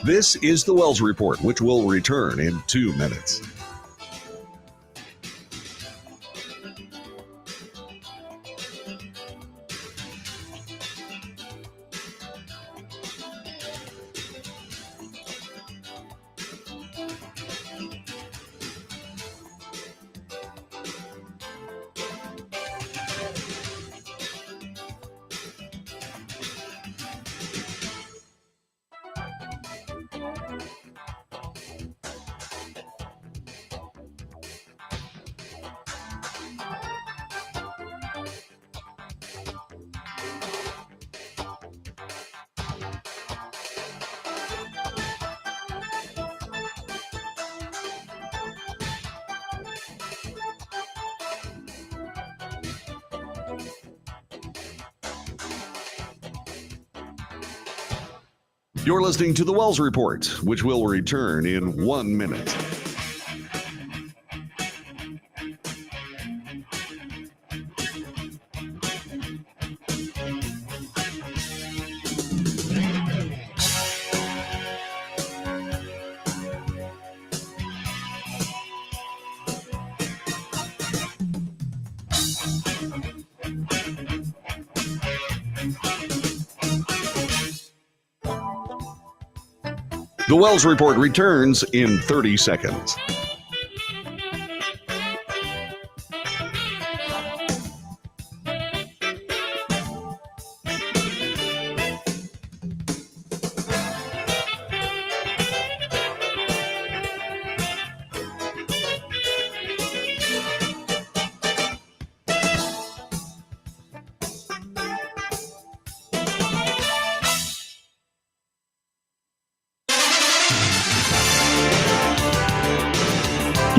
This is the Wells Report, which will return in 2 minutes. You're listening to the Wells Report, which will return in 1 minute. The Wells Report returns in 30 seconds.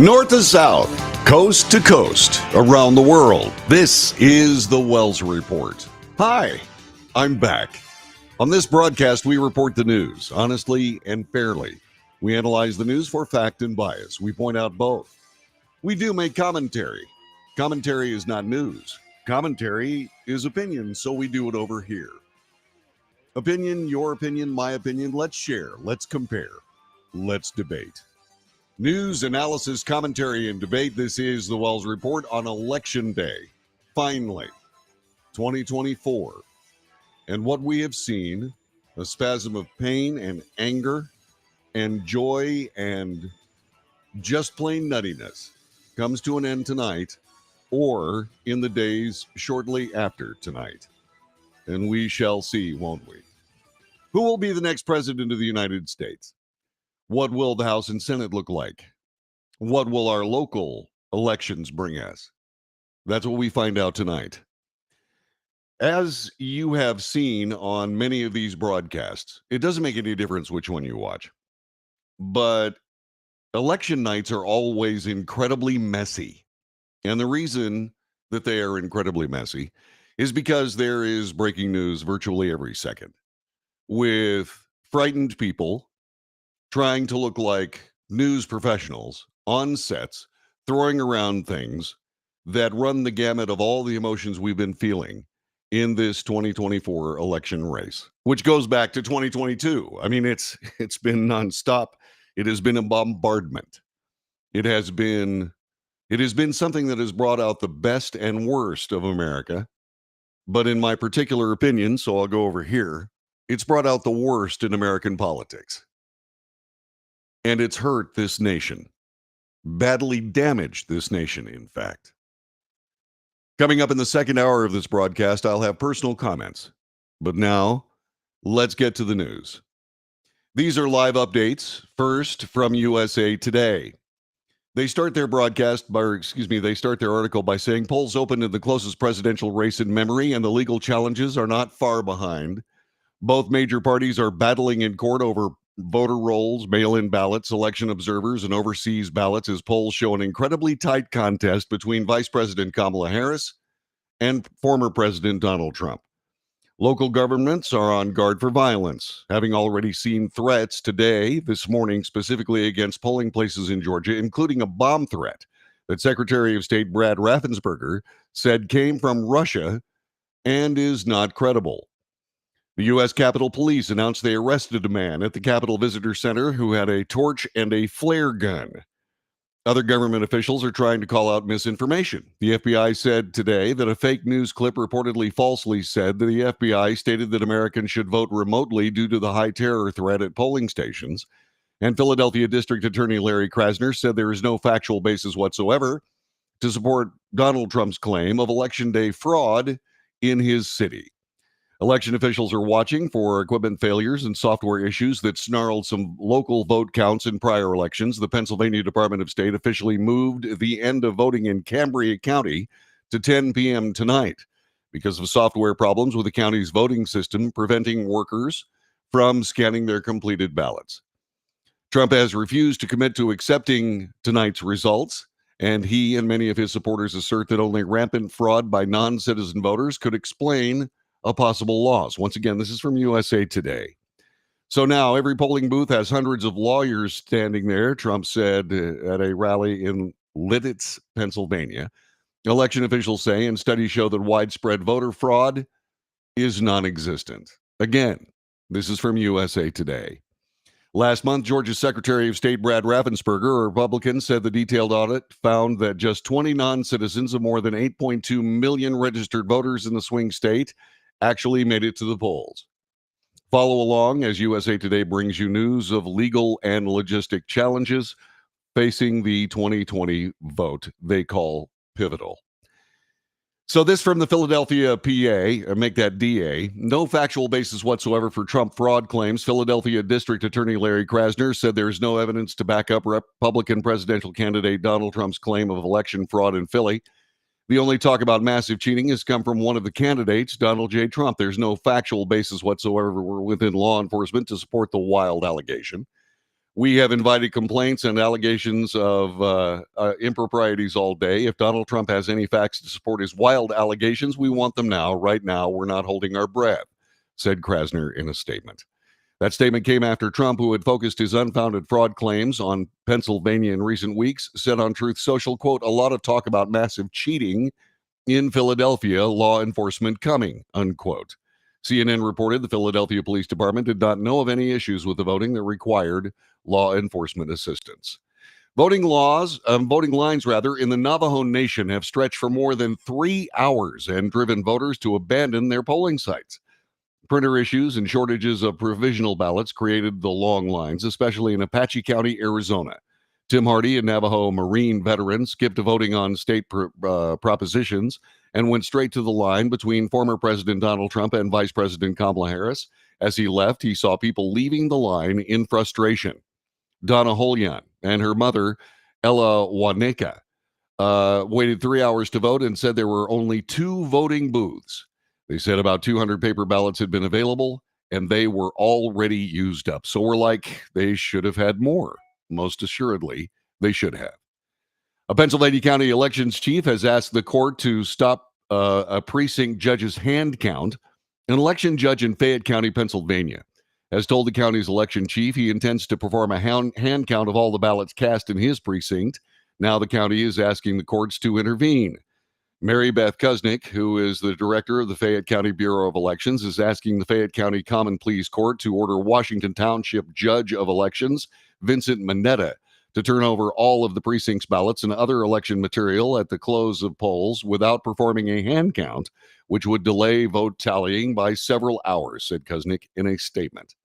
North to south, coast to coast, around the world, this is the Wells Report. Hi, I'm back. On this broadcast, we report the news honestly and fairly. We analyze the news for fact and bias. We point out both. We do make commentary. Commentary is not news. Commentary is opinion, so we do it over here. Opinion, your opinion, my opinion. Let's share. Let's compare. Let's debate. News, analysis, commentary, and debate. This is the Wells Report on Election Day. Finally, 2024. And what we have seen, a spasm of pain and anger and joy and just plain nuttiness, comes to an end tonight or in the days shortly after tonight. And we shall see, won't we? Who will be the next president of the United States? What will the House and Senate look like? What will our local elections bring us? That's what we find out tonight. As you have seen on many of these broadcasts, it doesn't make any difference which one you watch. But election nights are always incredibly messy. And the reason that they are incredibly messy is because there is breaking news virtually every second, with frightened people trying to look like news professionals on sets, throwing around things that run the gamut of all the emotions we've been feeling in this 2024 election race, which goes back to 2022. I mean, it's been nonstop. It has been a bombardment. It has been something that has brought out the best and worst of America. But in my particular opinion, so I'll go over here, it's brought out the worst in American politics. And it's hurt this nation, badly damaged this nation, in fact. Coming up in the second hour of this broadcast, I'll have personal comments. But now, let's get to the news. These are live updates, first from USA Today. They start their article by saying polls opened in the closest presidential race in memory and the legal challenges are not far behind. Both major parties are battling in court over voter rolls, mail-in ballots, election observers, and overseas ballots as polls show an incredibly tight contest between Vice President Kamala Harris and former President Donald Trump. Local governments are on guard for violence, having already seen threats this morning, specifically against polling places in Georgia, including a bomb threat that Secretary of State Brad Raffensperger said came from Russia and is not credible. The U.S. Capitol Police announced they arrested a man at the Capitol Visitor Center who had a torch and a flare gun. Other government officials are trying to call out misinformation. The FBI said today that a fake news clip reportedly falsely said that the FBI stated that Americans should vote remotely due to the high terror threat at polling stations. And Philadelphia District Attorney Larry Krasner said there is no factual basis whatsoever to support Donald Trump's claim of Election Day fraud in his city. Election officials are watching for equipment failures and software issues that snarled some local vote counts in prior elections. The Pennsylvania Department of State officially moved the end of voting in Cambria County to 10 p.m. tonight because of software problems with the county's voting system, preventing workers from scanning their completed ballots. Trump has refused to commit to accepting tonight's results, and he and many of his supporters assert that only rampant fraud by non-citizen voters could explain a possible loss. Once again, this is from USA Today. So now every polling booth has hundreds of lawyers standing there, Trump said at a rally in Lititz, Pennsylvania. Election officials say and studies show that widespread voter fraud is non-existent. Again, this is from USA Today. Last month, Georgia's Secretary of State Brad Raffensperger, a Republican, said the detailed audit found that just 20 non-citizens of more than 8.2 million registered voters in the swing state actually made it to the polls. Follow along as USA Today brings you news of legal and logistic challenges facing the 2020 vote they call pivotal. So this from the Philadelphia PA, make that DA. No factual basis whatsoever for Trump fraud claims. Philadelphia District Attorney Larry Krasner said there is no evidence to back up Republican presidential candidate Donald Trump's claim of election fraud in Philly. The only talk about massive cheating has come from one of the candidates, Donald J. Trump. There's no factual basis whatsoever within law enforcement to support the wild allegation. We have invited complaints and allegations of improprieties all day. If Donald Trump has any facts to support his wild allegations, we want them now. Right now, we're not holding our breath, said Krasner in a statement. That statement came after Trump, who had focused his unfounded fraud claims on Pennsylvania in recent weeks, said on Truth Social, quote, a lot of talk about massive cheating in Philadelphia, law enforcement coming, unquote. CNN reported the Philadelphia Police Department did not know of any issues with the voting that required law enforcement assistance. Voting lines in the Navajo Nation have stretched for more than 3 hours and driven voters to abandon their polling sites. Printer issues and shortages of provisional ballots created the long lines, especially in Apache County, Arizona. Tim Hardy, a Navajo Marine veteran, skipped voting on state propositions and went straight to the line between former President Donald Trump and Vice President Kamala Harris. As he left, he saw people leaving the line in frustration. Donna Holyan and her mother, Ella Waneka, waited 3 hours to vote and said there were only 2 voting booths. They said about 200 paper ballots had been available, and they were already used up. So we're like, they should have had more. Most assuredly, they should have. A Pennsylvania County elections chief has asked the court to stop a precinct judge's hand count. An election judge in Fayette County, Pennsylvania, has told the county's election chief he intends to perform a hand count of all the ballots cast in his precinct. Now the county is asking the courts to intervene. Mary Beth Kuznick, who is the director of the Fayette County Bureau of Elections, is asking the Fayette County Common Pleas Court to order Washington Township Judge of Elections, Vincent Mineta, to turn over all of the precinct's ballots and other election material at the close of polls without performing a hand count, which would delay vote tallying by several hours, said Kuznick in a statement.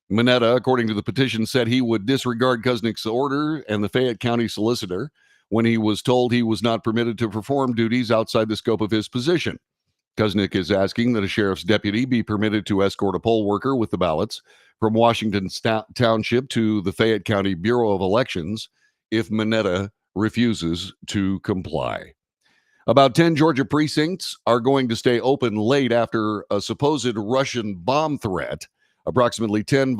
Mineta, according to the petition, said he would disregard Kuznick's order and the Fayette County solicitor when he was told he was not permitted to perform duties outside the scope of his position. Kuznick is asking that a sheriff's deputy be permitted to escort a poll worker with the ballots from Washington Township to the Fayette County Bureau of Elections if Mineta refuses to comply. About 10 Georgia precincts are going to stay open late after a supposed Russian bomb threat. Approximately 10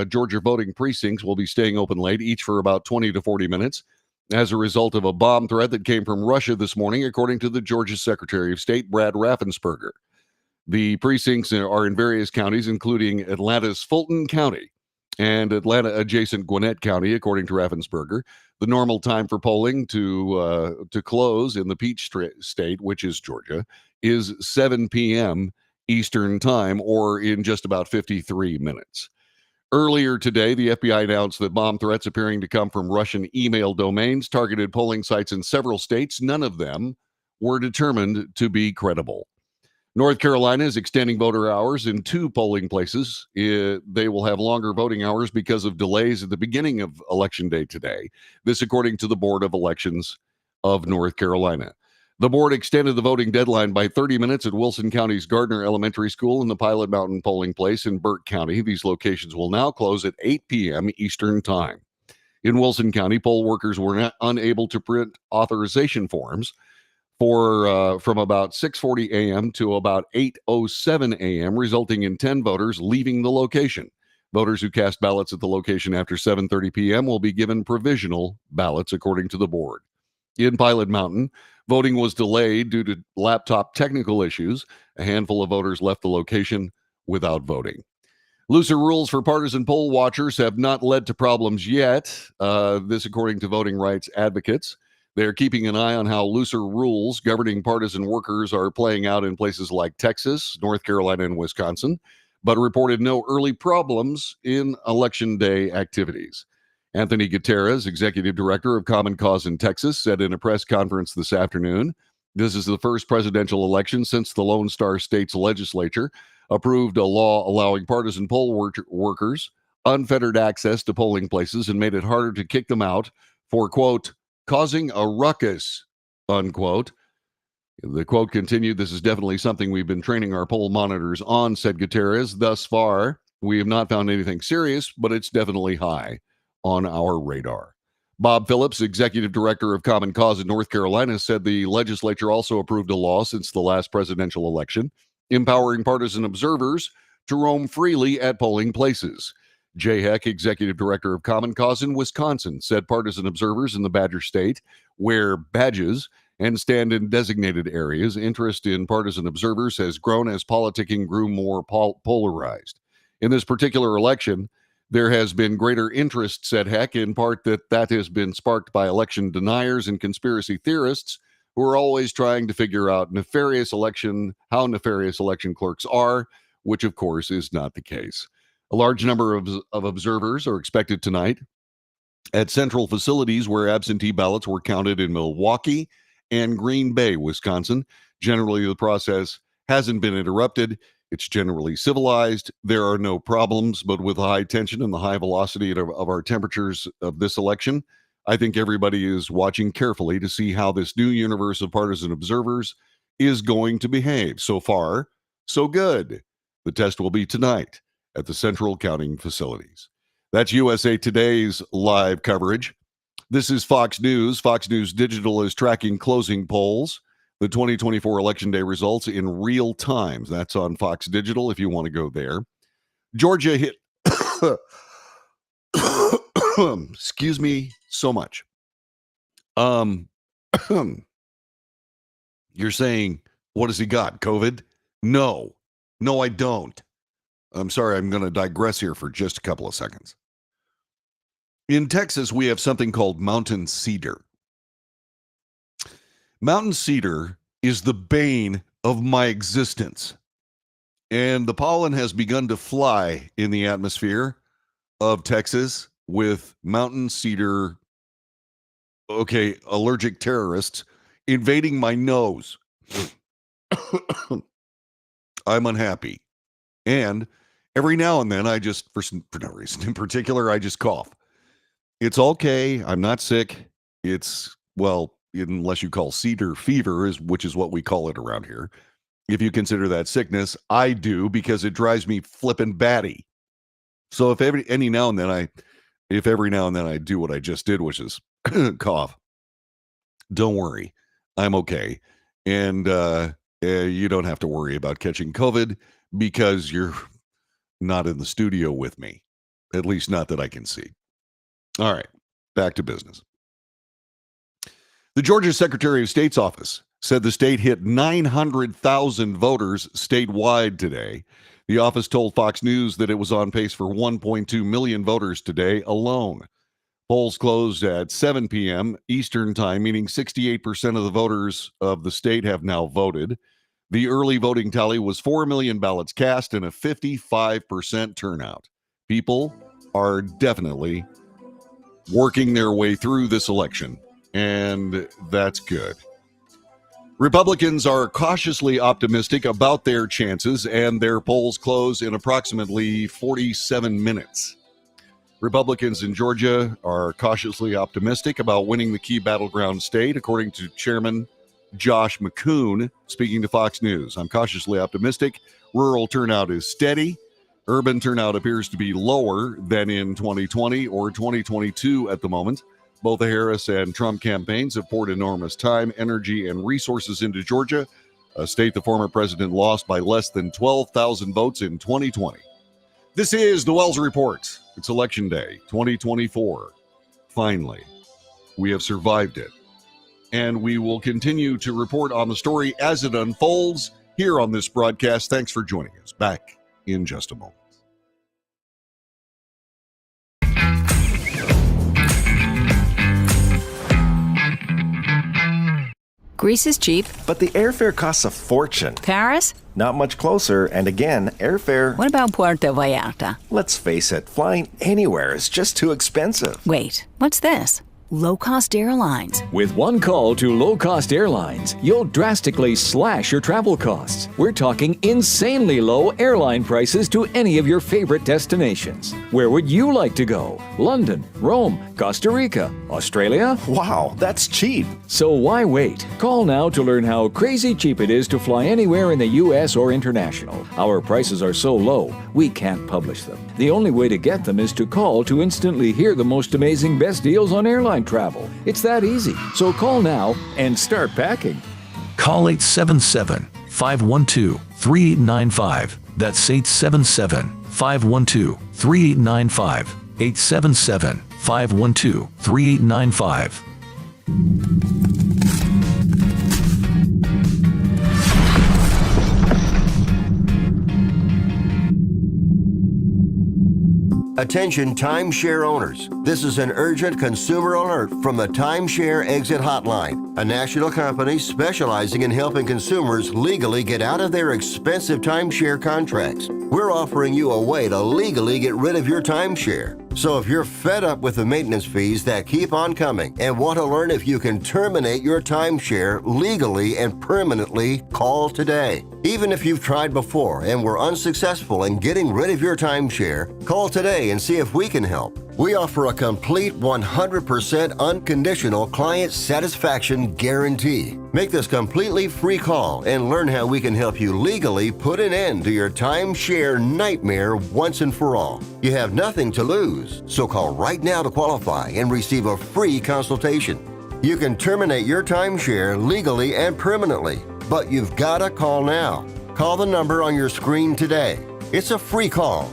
Georgia voting precincts will be staying open late, each for about 20 to 40 minutes, as a result of a bomb threat that came from Russia this morning, according to the Georgia Secretary of State, Brad Raffensperger. The precincts are in various counties, including Atlanta's Fulton County and Atlanta-adjacent Gwinnett County, according to Raffensperger. The normal time for polling to close in the Peach State, which is Georgia, is 7 p.m. Eastern Time, or in just about 53 minutes. Earlier today, the FBI announced that bomb threats appearing to come from Russian email domains targeted polling sites in several states. None of them were determined to be credible. North Carolina is extending voter hours in 2 polling places. They will have longer voting hours because of delays at the beginning of Election Day today. This, according to the Board of Elections of North Carolina. The board extended the voting deadline by 30 minutes at Wilson County's Gardner Elementary School and the Pilot Mountain polling place in Burke County. These locations will now close at 8 p.m. Eastern Time. In Wilson County, poll workers were unable to print authorization forms from about 6:40 a.m. to about 8:07 a.m., resulting in 10 voters leaving the location. Voters who cast ballots at the location after 7:30 p.m. will be given provisional ballots, according to the board. In Pilot Mountain, voting was delayed due to laptop technical issues. A handful of voters left the location without voting. Looser rules for partisan poll watchers have not led to problems yet. This, according to voting rights advocates. They're keeping an eye on how looser rules governing partisan workers are playing out in places like Texas, North Carolina, and Wisconsin, but reported no early problems in Election Day activities. Anthony Gutierrez, executive director of Common Cause in Texas, said in a press conference this afternoon, this is the first presidential election since the Lone Star State's legislature approved a law allowing partisan poll workers unfettered access to polling places and made it harder to kick them out for, quote, causing a ruckus, unquote. The quote continued, this is definitely something we've been training our poll monitors on, said Gutierrez. Thus far, we have not found anything serious, but it's definitely high on our radar. Bob Phillips, executive director of Common Cause in North Carolina, said the legislature also approved a law since the last presidential election, empowering partisan observers to roam freely at polling places. Jay Heck, executive director of Common Cause in Wisconsin, said partisan observers in the Badger State wear badges and stand in designated areas. Interest in partisan observers has grown as politicking grew more polarized. In this particular election, there has been greater interest, said Heck, in part that has been sparked by election deniers and conspiracy theorists who are always trying to figure out how nefarious election clerks are, which of course is not the case. A large number of observers are expected tonight at central facilities where absentee ballots were counted in Milwaukee and Green Bay, Wisconsin. Generally, the process hasn't been interrupted. It's generally civilized. There are no problems, but with the high tension and the high velocity of our temperatures of this election, I think everybody is watching carefully to see how this new universe of partisan observers is going to behave. So far, so good. The test will be tonight at the central counting facilities. That's USA Today's live coverage. This is Fox News. Fox News Digital is tracking closing polls, the 2024 Election Day results in real time. That's on Fox Digital if you want to go there. Georgia hit, excuse me so much. You're saying, what has he got, COVID? No, I don't. I'm sorry, I'm going to digress here for just a couple of seconds. In Texas, we have something called mountain cedar. Mountain cedar is the bane of my existence. And the pollen has begun to fly in the atmosphere of Texas with mountain cedar, allergic terrorists invading my nose. I'm unhappy. And every now and then, for no reason in particular, I just cough. It's okay. I'm not sick. It's, unless you call cedar fever, which is what we call it around here. If you consider that sickness, I do, because it drives me flippin' batty. So if every now and then I do what I just did, which is cough, don't worry. I'm okay. And you don't have to worry about catching COVID because you're not in the studio with me, at least not that I can see. All right, back to business. The Georgia Secretary of State's office said the state hit 900,000 voters statewide today. The office told Fox News that it was on pace for 1.2 million voters today alone. Polls closed at 7 p.m. Eastern Time, meaning 68% of the voters of the state have now voted. The early voting tally was 4 million ballots cast and a 55% turnout. People are definitely working their way through this election, and that's good. Republicans are cautiously optimistic about their chances, and their polls close in approximately 47 minutes. Republicans in Georgia are cautiously optimistic about winning the key battleground state, according to Chairman Josh McCoon, speaking to Fox News. I'm cautiously optimistic. Rural turnout is steady. Urban turnout appears to be lower than in 2020 or 2022 at the moment. Both the Harris and Trump campaigns have poured enormous time, energy, and resources into Georgia, a state the former president lost by less than 12,000 votes in 2020. This is the Wells Report. It's Election Day 2024. Finally, we have survived it. And we will continue to report on the story as it unfolds here on this broadcast. Thanks for joining us. Back in just a moment. Greece is cheap. But the airfare costs a fortune. Paris? Not much closer, and again, airfare... What about Puerto Vallarta? Let's face it, flying anywhere is just too expensive. Wait, what's this? Low-cost airlines. With one call to low-cost airlines, you'll drastically slash your travel costs. We're talking insanely low airline prices to any of your favorite destinations. Where would you like to go? London, Rome, Costa Rica, Australia? Wow, that's cheap. So why wait? Call now to learn how crazy cheap it is to fly anywhere in the U.S. or international. Our prices are so low, we can't publish them. The only way to get them is to call to instantly hear the most amazing best deals on airline travel. It's that easy. So call now and start packing. Call 877-512-3895. That's 877-512-3895. 877-512-3895. Attention timeshare owners. This is an urgent consumer alert from the Timeshare Exit Hotline, a national company specializing in helping consumers legally get out of their expensive timeshare contracts. We're offering you a way to legally get rid of your timeshare. So if you're fed up with the maintenance fees that keep on coming and want to learn if you can terminate your timeshare legally and permanently, call today. Even if you've tried before and were unsuccessful in getting rid of your timeshare, call today and see if we can help. We offer a complete 100% unconditional client satisfaction guarantee. Make this completely free call and learn how we can help you legally put an end to your timeshare nightmare once and for all. You have nothing to lose, so call right now to qualify and receive a free consultation. You can terminate your timeshare legally and permanently, but you've got to call now. Call the number on your screen today. It's a free call.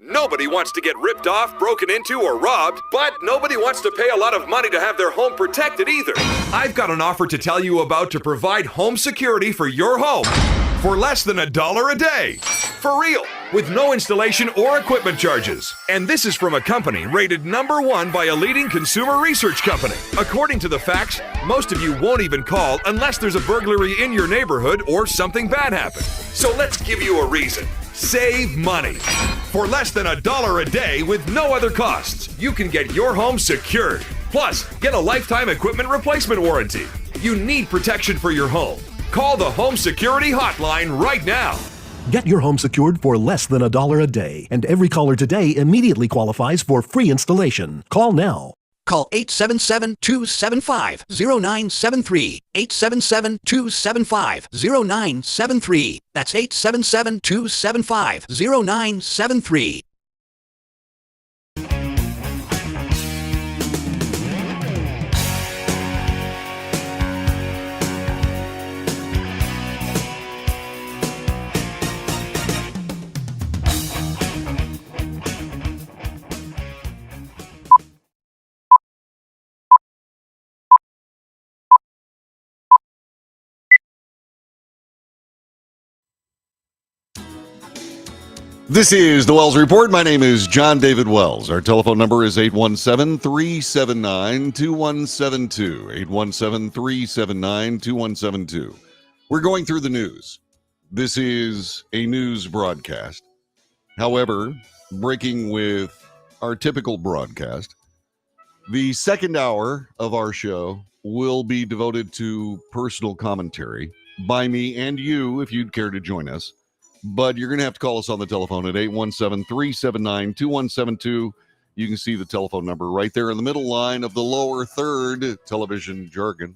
Nobody wants to get ripped off, broken into, or robbed, but nobody wants to pay a lot of money to have their home protected either. I've got an offer to tell you about to provide home security for your home for less than $1 a day. For real, with no installation or equipment charges. And this is from a company rated #1 by a leading consumer research company. According to the facts, most of you won't even call unless there's a burglary in your neighborhood or something bad happened. So let's give you a reason. Save money. For less than $1 a day with no other costs, you can get your home secured. Plus, get a lifetime equipment replacement warranty. You need protection for your home. Call the Home Security Hotline right now. Get your home secured for less than $1 a day, and every caller today immediately qualifies for free installation. Call now. Call 877-275-0973. 877-275-0973. That's 877-275-0973. This is the Wells Report. My name is John David Wells. Our telephone number is 817-379-2172. 817-379-2172. We're going through the news. This is a news broadcast. However, breaking with our typical broadcast, the second hour of our show will be devoted to personal commentary by me and you if you'd care to join us. But you're going to have to call us on the telephone at 817-379-2172. You can see the telephone number right there in the middle line of the lower third, television jargon.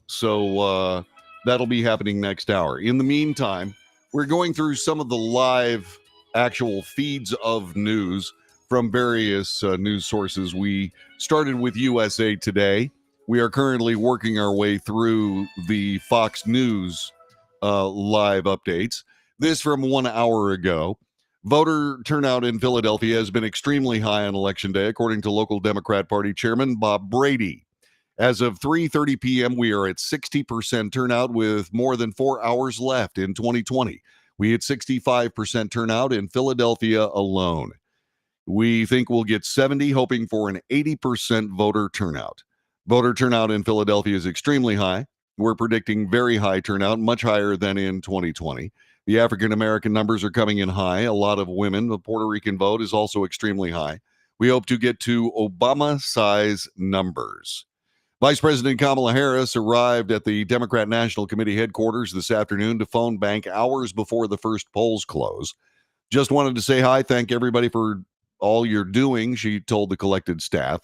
So that'll be happening next hour. In the meantime, we're going through some of the live actual feeds of news from various news sources. We started with USA Today. We are currently working our way through the Fox News live updates. This from 1 hour ago. Voter turnout in Philadelphia has been extremely high on Election Day, according to local Democrat Party Chairman Bob Brady. As of 3:30 p.m., we are at 60% turnout with more than 4 hours left in 2020. We had 65% turnout in Philadelphia alone. We think we'll get 70, hoping for an 80% voter turnout. Voter turnout in Philadelphia is extremely high. We're predicting very high turnout, much higher than in 2020. The African-American numbers are coming in high. A lot of women. The Puerto Rican vote is also extremely high. We hope to get to Obama-size numbers. Vice President Kamala Harris arrived at the Democrat National Committee headquarters this afternoon to phone bank hours before the first polls close. Just wanted to say hi, thank everybody for all you're doing, she told the collected staff,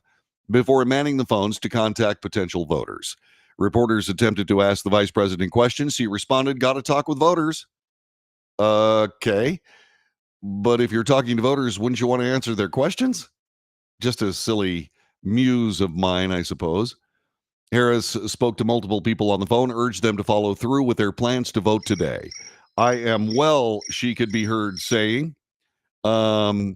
before manning the phones to contact potential voters. Reporters attempted to ask the vice president questions. She responded, "Got to talk with voters." Okay. But if you're talking to voters, wouldn't you want to answer their questions? Just a silly muse of mine, I suppose. Harris spoke to multiple people on the phone, urged them to follow through with their plans to vote today. "I am well," she could be heard saying. "I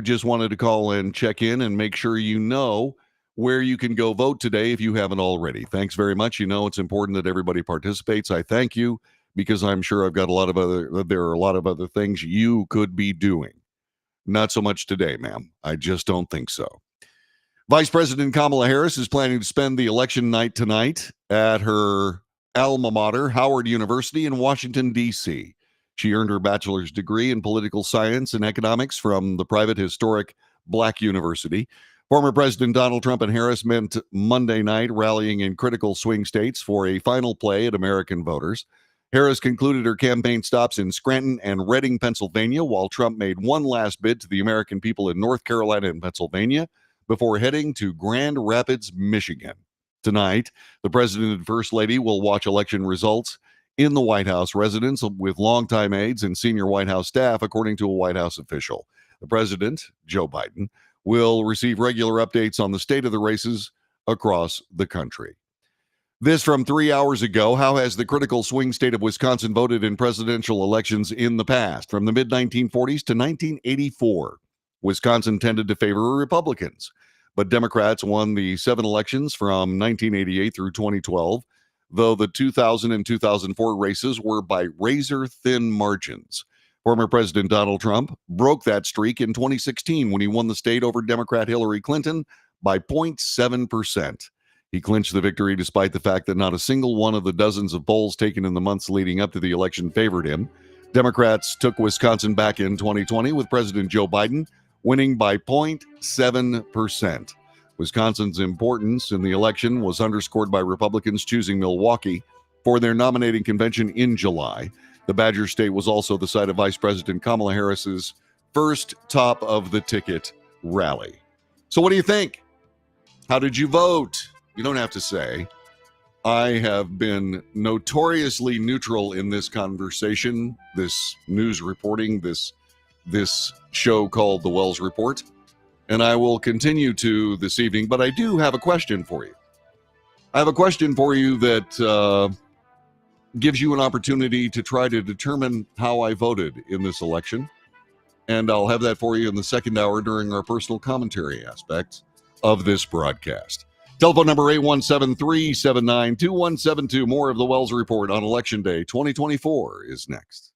just wanted to call and check in and make sure you know where you can go vote today if you haven't already. Thanks very much. You know it's important that everybody participates. I thank you because I'm sure there are a lot of other things you could be doing. Not so much today, ma'am. I just don't think so." Vice President Kamala Harris is planning to spend the election night tonight at her alma mater, Howard University in Washington, D.C. She earned her bachelor's degree in political science and economics from the private historic Black University. Former President Donald Trump and Harris met Monday night rallying in critical swing states for a final play at American voters. Harris concluded her campaign stops in Scranton and Reading, Pennsylvania, while Trump made one last bid to the American people in North Carolina and Pennsylvania before heading to Grand Rapids, Michigan. Tonight, the president and first lady will watch election results in the White House residence with longtime aides and senior White House staff, according to a White House official. The president, Joe Biden, will receive regular updates on the state of the races across the country. This from 3 hours ago. How has the critical swing state of Wisconsin voted in presidential elections in the past? From the mid-1940s to 1984, Wisconsin tended to favor Republicans, but Democrats won the 7 elections from 1988 through 2012, though the 2000 and 2004 races were by razor-thin margins. Former President Donald Trump broke that streak in 2016 when he won the state over Democrat Hillary Clinton by 0.7%. He clinched the victory despite the fact that not a single one of the dozens of polls taken in the months leading up to the election favored him. Democrats took Wisconsin back in 2020 with President Joe Biden winning by 0.7%. Wisconsin's importance in the election was underscored by Republicans choosing Milwaukee for their nominating convention in July. The Badger State was also the site of Vice President Kamala Harris's first top-of-the-ticket rally. So what do you think? How did you vote? You don't have to say. I have been notoriously neutral in this conversation, this news reporting, this show called The Wells Report, and I will continue to this evening, but I do have a question for you. I have a question for you that gives you an opportunity to try to determine how I voted in this election, and I'll have that for you in the second hour during our personal commentary aspects of this broadcast. Telephone number 817-379-2172. More of the Wells Report on Election Day 2024 is next.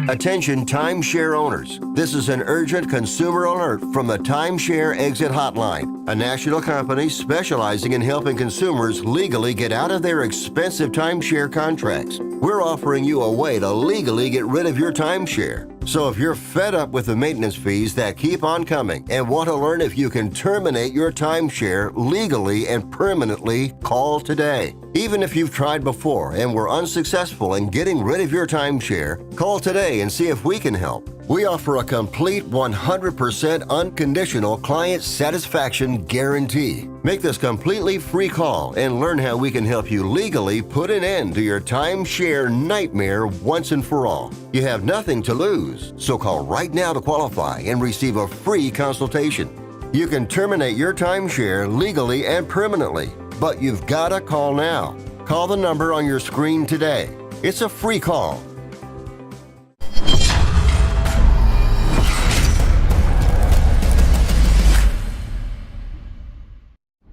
Attention timeshare owners. This is an urgent consumer alert from the Timeshare Exit Hotline, a national company specializing in helping consumers legally get out of their expensive timeshare contracts. We're offering you a way to legally get rid of your timeshare. So if you're fed up with the maintenance fees that keep on coming and want to learn if you can terminate your timeshare legally and permanently, call today. Even if you've tried before and were unsuccessful in getting rid of your timeshare, call today and see if we can help. We offer a complete 100% unconditional client satisfaction guarantee. Make this completely free call and learn how we can help you legally put an end to your timeshare nightmare once and for all. You have nothing to lose, so call right now to qualify and receive a free consultation. You can terminate your timeshare legally and permanently, but you've got to call now. Call the number on your screen today. It's a free call.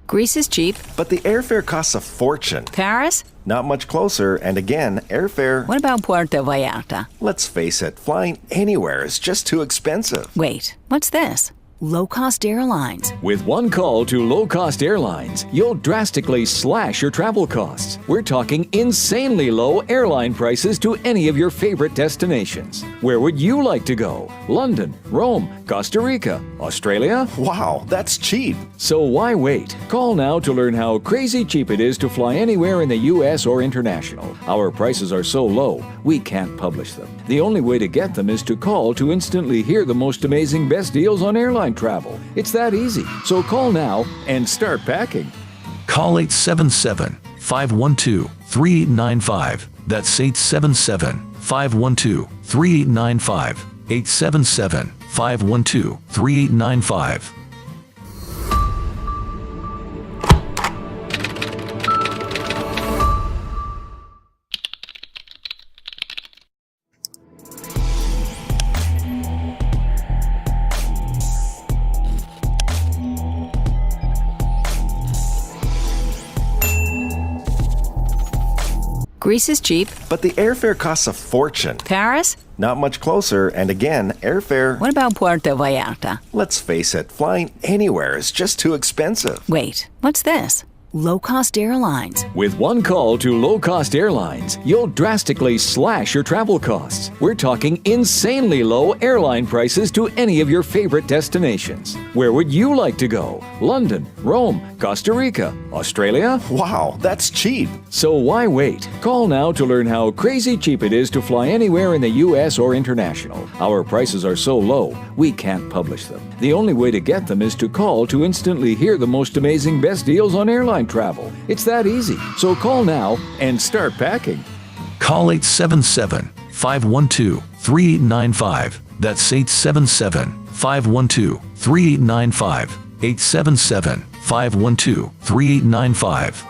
Greece is cheap. But the airfare costs a fortune. Paris? Not much closer, and again, airfare... What about Puerto Vallarta? Let's face it, flying anywhere is just too expensive. Wait, what's this? Low-cost airlines. With one call to low-cost airlines, you'll drastically slash your travel costs. We're talking insanely low airline prices to any of your favorite destinations. Where would you like to go? London, Rome, Costa Rica, Australia? Wow, that's cheap. So why wait? Call now to learn how crazy cheap it is to fly anywhere in the U.S. or international. Our prices are so low, we can't publish them. The only way to get them is to call to instantly hear the most amazing best deals on airline travel. It's that easy. So call now and start packing. Call 877-512-3895. That's 877-512-3895. 877-512-3895. Greece is cheap. But the airfare costs a fortune. Paris? Not much closer, and again, airfare... What about Puerto Vallarta? Let's face it, flying anywhere is just too expensive. Wait, what's this? Low-cost airlines. With one call to low-cost airlines, you'll drastically slash your travel costs. We're talking insanely low airline prices to any of your favorite destinations. Where would you like to go? London, Rome, Costa Rica, Australia? Wow, that's cheap. So why wait? Call now to learn how crazy cheap it is to fly anywhere in the U.S. or international. Our prices are so low, we can't publish them. The only way to get them is to call to instantly hear the most amazing best deals on airline travel. It's that easy. So call now and start packing. Call 877-512-3895. That's 877-512-3895. 877-512-3895.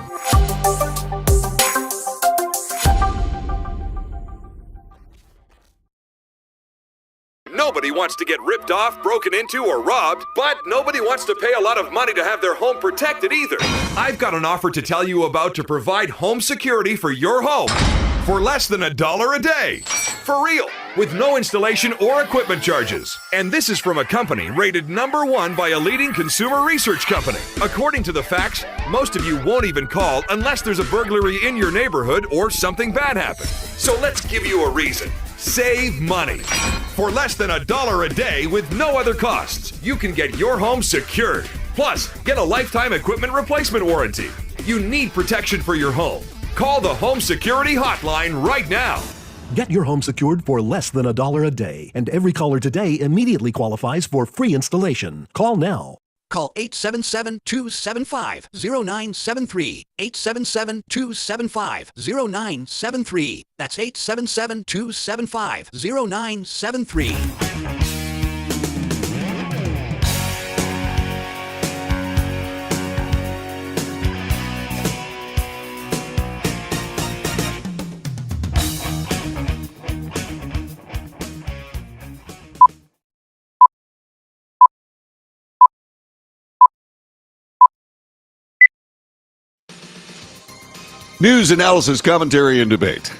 Nobody wants to get ripped off, broken into, or robbed, but nobody wants to pay a lot of money to have their home protected either. I've got an offer to tell you about to provide home security for your home for less than $1 a day. For real, with no installation or equipment charges. And this is from a company rated #1 by a leading consumer research company. According to the facts, most of you won't even call unless there's a burglary in your neighborhood or something bad happened. So let's give you a reason. Save money. For less than $1 a day with no other costs, you can get your home secured. Plus, get a lifetime equipment replacement warranty. You need protection for your home. Call the Home Security Hotline right now. Get your home secured for less than $1 a day, and every caller today immediately qualifies for free installation. Call now. Call 877-275-0973. 877-275-0973. That's 877-275-0973. News, analysis, commentary, and debate.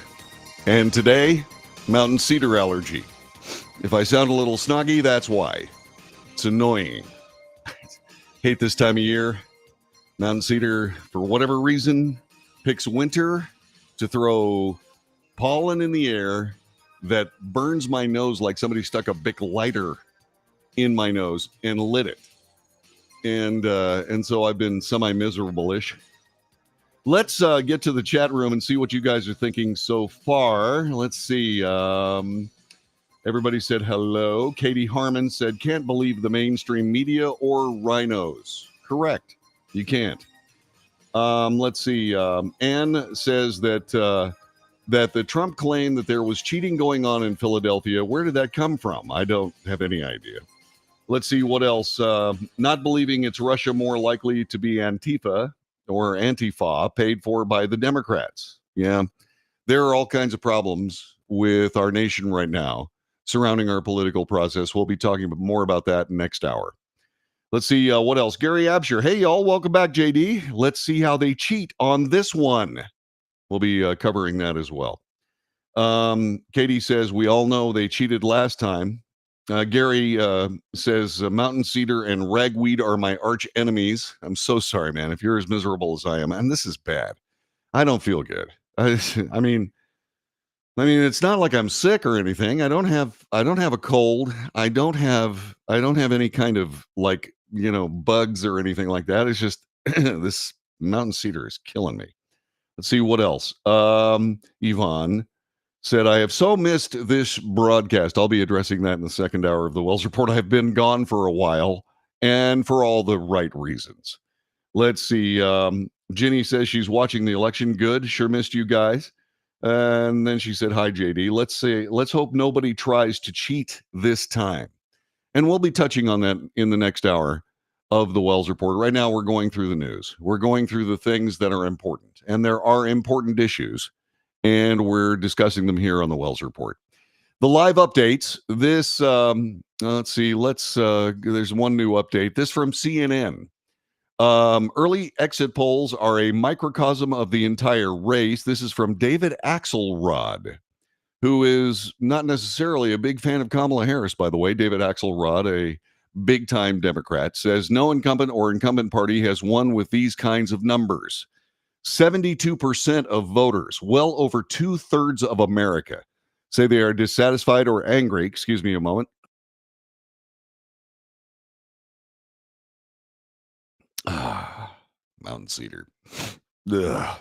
And today, mountain cedar allergy. If I sound a little snoggy, that's why. It's annoying. Hate this time of year. Mountain Cedar, for whatever reason, picks winter to throw pollen in the air that burns my nose like somebody stuck a Bic lighter in my nose and lit it. And so I've been semi-miserable-ish. Let's get to the chat room and see what you guys are thinking so far. Let's see. Everybody said hello. Katie Harmon said, can't believe the mainstream media or rhinos. Correct. You can't. Let's see. Anne says that the Trump claim that there was cheating going on in Philadelphia, where did that come from? I don't have any idea. Let's see what else. Not believing it's Russia more likely to be Antifa or Antifa paid for by the Democrats. Yeah, there are all kinds of problems with our nation right now surrounding our political process. We'll be talking more about that next hour. Let's see what else. Gary Absher. Hey, y'all. Welcome back, JD. Let's see how they cheat on this one. We'll be covering that as well. Katie says, we all know they cheated last time. Gary says, Mountain Cedar and ragweed are my arch enemies. I'm so sorry, man, if you're as miserable as I am. And this is bad. I don't feel good. I mean, it's not like I'm sick or anything. I don't have a cold. I don't have any kind of bugs or anything like that. It's just this Mountain Cedar is killing me. Let's see what else. Yvonne said, I have so missed this broadcast. I'll be addressing that in the second hour of the Wells Report. I've been gone for a while and for all the right reasons. Let's see. Ginny says she's watching the election. Good. Sure missed you guys. And then she said, hi, JD. Let's hope nobody tries to cheat this time. And we'll be touching on that in the next hour of the Wells Report. Right now, we're going through the news. We're going through the things that are important. And there are important issues. And we're discussing them here on the Wells Report. The live updates. This, let's see. There's one new update. This from CNN. Early exit polls are a microcosm of the entire race. This is from David Axelrod, who is not necessarily a big fan of Kamala Harris, by the way. David Axelrod, a big-time Democrat, says no incumbent or incumbent party has won with these kinds of numbers. 72% of voters, well over 2/3 of America, say they are dissatisfied or angry. Excuse me a moment. Mountain Cedar. Ugh.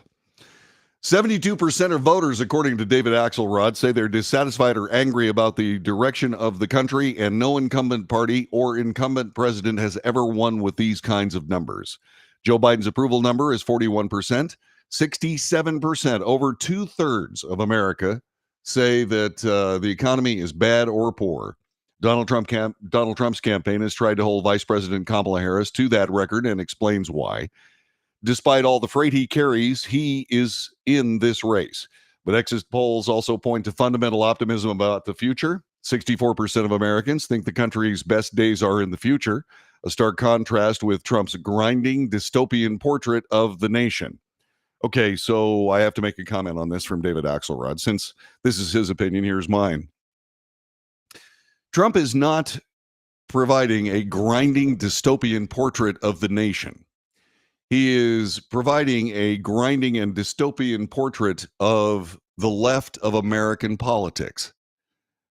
72% of voters, according to David Axelrod, say they're dissatisfied or angry about the direction of the country, and no incumbent party or incumbent president has ever won with these kinds of numbers. Joe Biden's approval number is 41%. 67%, over 2/3 of America, say that the economy is bad or poor. Donald Trump's campaign has tried to hold Vice President Kamala Harris to that record and explains why. Despite all the freight he carries, he is in this race. But exit polls also point to fundamental optimism about the future. 64% of Americans think the country's best days are in the future, a stark contrast with Trump's grinding dystopian portrait of the nation. Okay, so I have to make a comment on this from David Axelrod. Since this is his opinion, here's mine. Trump is not providing a grinding dystopian portrait of the nation. He is providing a grinding and dystopian portrait of the left of American politics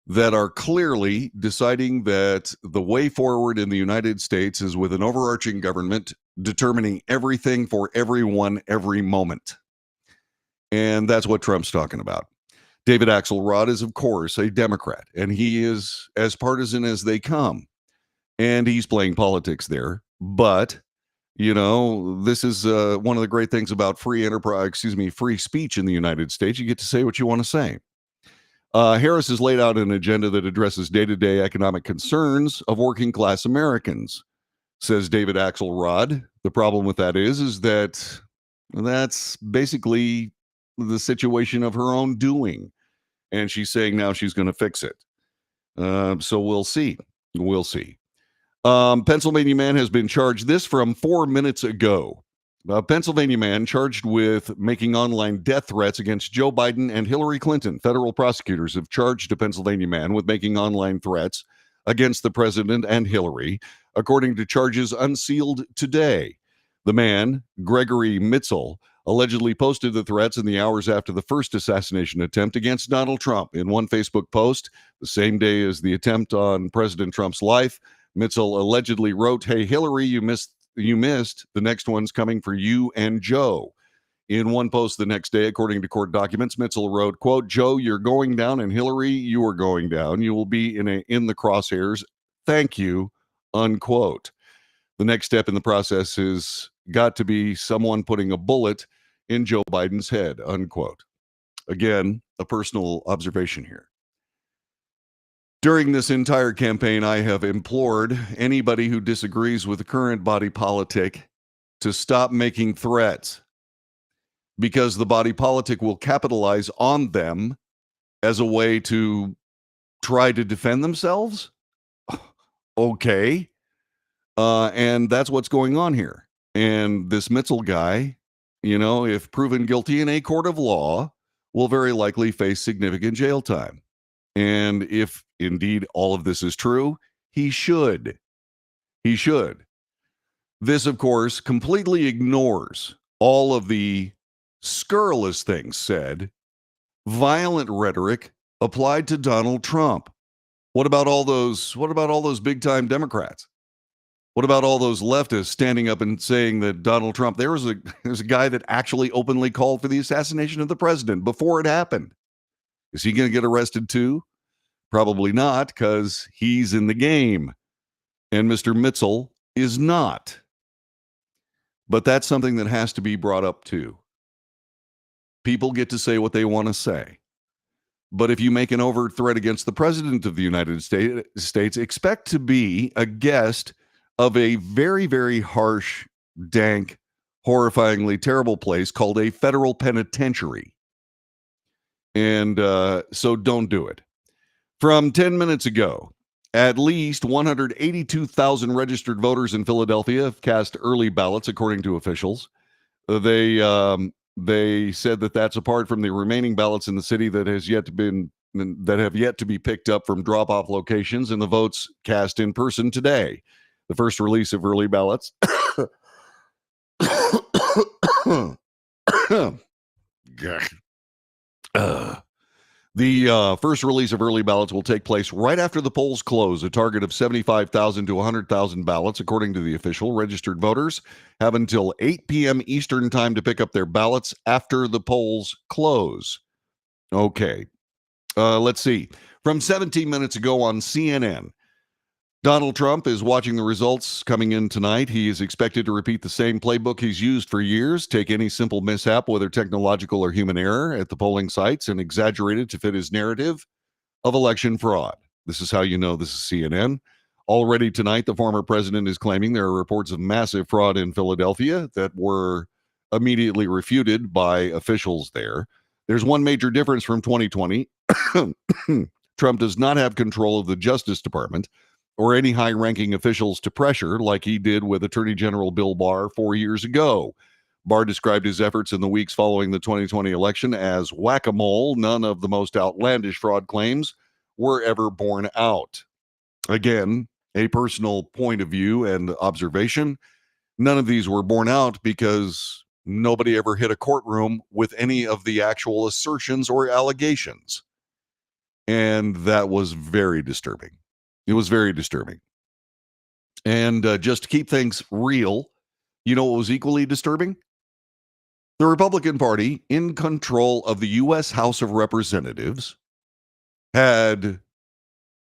that are clearly deciding that the way forward in the United States is with an overarching government determining everything for everyone every moment. And that's what Trump's talking about. David Axelrod is, of course, a Democrat, and he is as partisan as they come. And he's playing politics there. But, you know, this is one of the great things about free speech in the United States. You get to say what you want to say. Harris has laid out an agenda that addresses day-to-day economic concerns of working-class Americans, says David Axelrod. The problem with that is that that's basically the situation of her own doing. And she's saying now she's going to fix it. So we'll see. We'll see. Pennsylvania man has been charged. This from 4 minutes ago. A Pennsylvania man charged with making online death threats against Joe Biden and Hillary Clinton. Federal prosecutors have charged a Pennsylvania man with making online threats against the president and Hillary, according to charges unsealed today. The man, Gregory Mitzel, allegedly posted the threats in the hours after the first assassination attempt against Donald Trump. In one Facebook post, the same day as the attempt on President Trump's life, Mitzel allegedly wrote, "Hey, Hillary, you missed. The next one's coming for you and Joe." In one post the next day, according to court documents, Mitzel wrote, quote, "Joe, you're going down, and Hillary, you are going down. You will be in the crosshairs. Thank you," unquote. The next step in the process has got to be someone putting a bullet in Joe Biden's head, unquote. Again, a personal observation here. During this entire campaign, I have implored anybody who disagrees with the current body politic to stop making threats, because the body politic will capitalize on them as a way to try to defend themselves. Okay. And that's what's going on here. And this Mitzel guy, if proven guilty in a court of law, will very likely face significant jail time. And if indeed all of this is true, he should. He should. This, of course, completely ignores all of the scurrilous things said, violent rhetoric applied to Donald Trump. What about all those big time Democrats? What about all those leftists standing up and saying that Donald Trump, there's a guy that actually openly called for the assassination of the president before it happened. Is he going to get arrested too? Probably not, because he's in the game. And Mr. Mitzel is not. But that's something that has to be brought up too. People get to say what they want to say. But if you make an overt threat against the president of the United States, expect to be a guest of a very, very harsh, dank, horrifyingly terrible place called a federal penitentiary. And so don't do it. From 10 minutes ago, at least 182,000 registered voters in Philadelphia have cast early ballots, according to officials. They said that that's apart from the remaining ballots in the city that have yet to be picked up from drop-off locations and the votes cast in person today. The first release of early ballots. The first release of early ballots will take place right after the polls close. A target of 75,000 to 100,000 ballots, according to the official. Registered voters have until 8 p.m. Eastern time to pick up their ballots after the polls close. Okay. Let's see. From 17 minutes ago on CNN, Donald Trump is watching the results coming in tonight. He is expected to repeat the same playbook he's used for years, take any simple mishap, whether technological or human error, at the polling sites and exaggerate it to fit his narrative of election fraud. This is how you know this is CNN. Already tonight, the former president is claiming there are reports of massive fraud in Philadelphia that were immediately refuted by officials there. There's one major difference from 2020. Trump does not have control of the Justice Department or any high-ranking officials to pressure like he did with Attorney General Bill Barr 4 years ago. Barr described his efforts in the weeks following the 2020 election as whack-a-mole. None of the most outlandish fraud claims were ever borne out. Again, a personal point of view and observation. None of these were borne out because nobody ever hit a courtroom with any of the actual assertions or allegations. And that was very disturbing. It was very disturbing. And just to keep things real, you know what was equally disturbing? The Republican Party, in control of the U.S. House of Representatives, had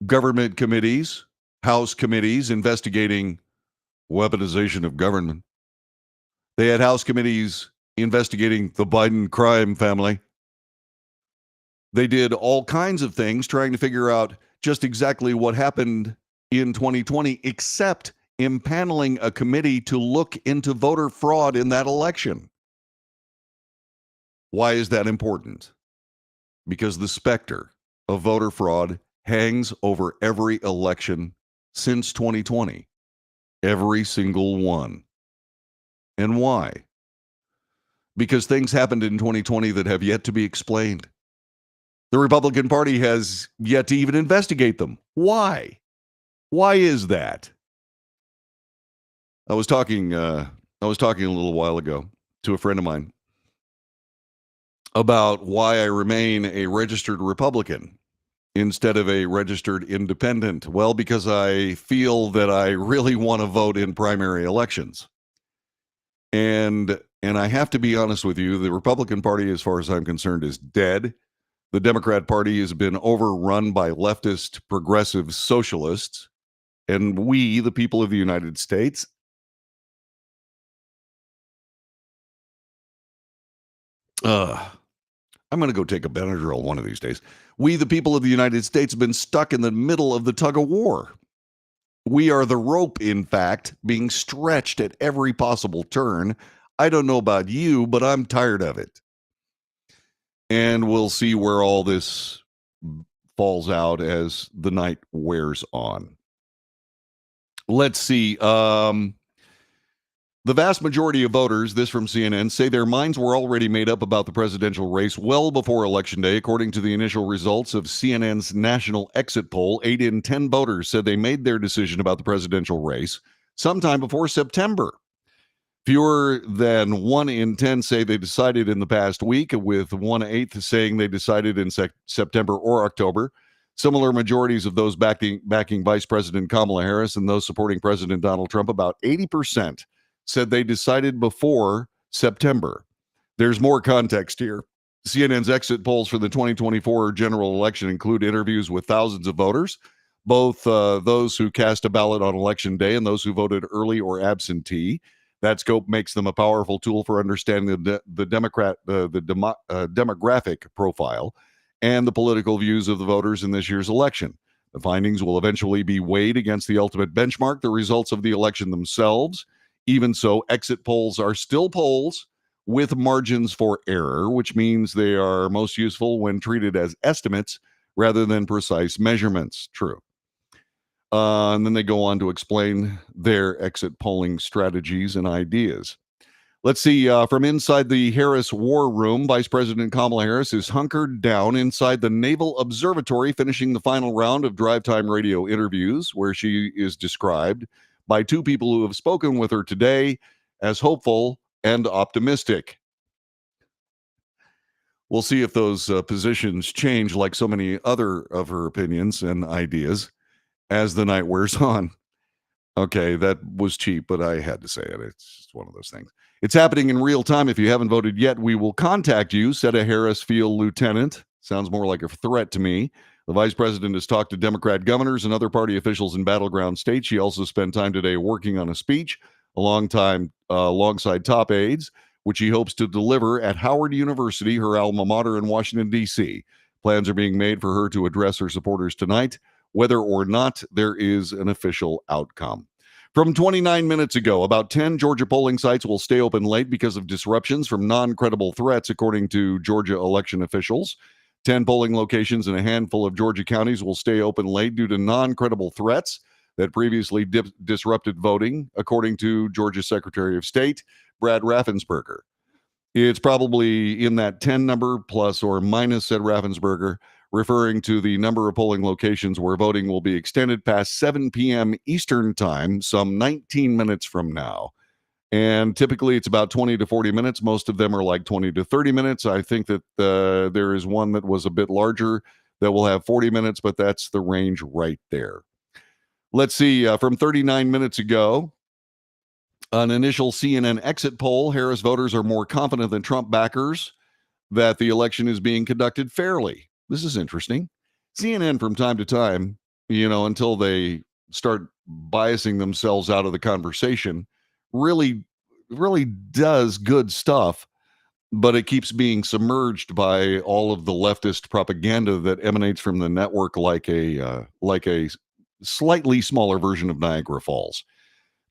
government committees, House committees investigating weaponization of government. They had House committees investigating the Biden crime family. They did all kinds of things trying to figure out just exactly what happened in 2020, except impaneling a committee to look into voter fraud in that election. Why is that important? Because the specter of voter fraud hangs over every election since 2020. Every single one. And why? because things happened in 2020 that have yet to be explained. The Republican Party has yet to even investigate them. Why? Why is that? I was talking a little while ago to a friend of mine about why I remain a registered Republican instead of a registered independent. Well, because I feel that I really want to vote in primary elections. And I have to be honest with you, the Republican Party, as far as I'm concerned, is dead. The Democrat Party has been overrun by leftist progressive socialists. And we, the people of the United States, I'm going to go take a Benadryl one of these days. We, the people of the United States, have been stuck in the middle of the tug of war. We are the rope, in fact, being stretched at every possible turn. I don't know about you, but I'm tired of it. And we'll see where all this falls out as the night wears on. Let's see. The vast majority of voters, this from CNN, say their minds were already made up about the presidential race well before Election Day. According to the initial results of CNN's national exit poll, 8 in 10 voters said they made their decision about the presidential race sometime before September. Fewer than 1 in 10 say they decided in the past week, with 1/8 saying they decided in September or October. Similar majorities of those backing Vice President Kamala Harris and those supporting President Donald Trump, about 80%, said they decided before September. There's more context here. CNN's exit polls for the 2024 general election include interviews with thousands of voters, both those who cast a ballot on Election Day and those who voted early or absentee. That scope makes them a powerful tool for understanding the demographic profile and the political views of the voters in this year's election. The findings will eventually be weighed against the ultimate benchmark, the results of the election themselves. Even so, exit polls are still polls with margins for error, which means they are most useful when treated as estimates rather than precise measurements. True. And then they go on to explain their exit polling strategies and ideas. Let's see, from inside the Harris War Room, Vice President Kamala Harris is hunkered down inside the Naval Observatory, finishing the final round of drive time radio interviews, where she is described by two people who have spoken with her today as hopeful and optimistic. We'll see if those positions change, like so many other of her opinions and ideas, as the night wears on. Okay, that was cheap, but I had to say it. It's just one of those things. It's happening in real time. If you haven't voted yet, we will contact you, said a Harris Field lieutenant. Sounds more like a threat to me. The vice president has talked to Democrat governors and other party officials in battleground states. She also spent time today working on a speech alongside top aides, which she hopes to deliver at Howard University, her alma mater in Washington, D.C. Plans are being made for her to address her supporters tonight, whether or not there is an official outcome. From 29 minutes ago, about 10 Georgia polling sites will stay open late because of disruptions from non-credible threats, according to Georgia election officials. 10 polling locations in a handful of Georgia counties will stay open late due to non-credible threats that previously disrupted voting, according to Georgia Secretary of State Brad Raffensperger. It's probably in that 10 number, plus or minus, said Raffensperger, referring to the number of polling locations where voting will be extended past 7 p.m. Eastern Time, some 19 minutes from now. And typically it's about 20 to 40 minutes. Most of them are like 20 to 30 minutes. I think that there is one that was a bit larger that will have 40 minutes, but that's the range right there. Let's see, from 39 minutes ago, an initial CNN exit poll, Harris voters are more confident than Trump backers that the election is being conducted fairly. This is interesting. CNN from time to time, until they start biasing themselves out of the conversation, really does good stuff, but it keeps being submerged by all of the leftist propaganda that emanates from the network, like a slightly smaller version of Niagara Falls.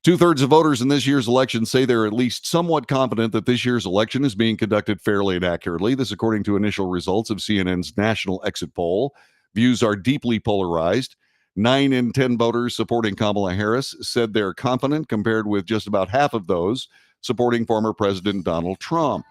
2/3 of voters in this year's election say they're at least somewhat confident that this year's election is being conducted fairly and accurately. This, according to initial results of CNN's national exit poll. Views are deeply polarized. 9 in 10 voters supporting Kamala Harris said they're confident, compared with just about half of those supporting former President Donald Trump.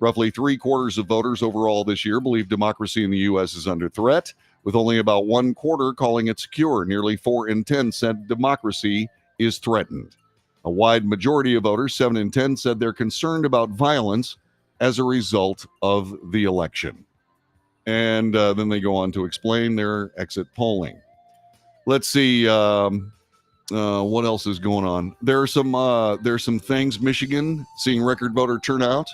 Roughly 3/4 of voters overall this year believe democracy in the U.S. is under threat, with only about 1/4 calling it secure. Nearly 4 in 10 said democracy is threatened. A wide majority of voters, 7 in 10, said they're concerned about violence as a result of the election. And then they go on to explain their exit polling. Let's see what else is going on. There's some things. Michigan seeing record voter turnout.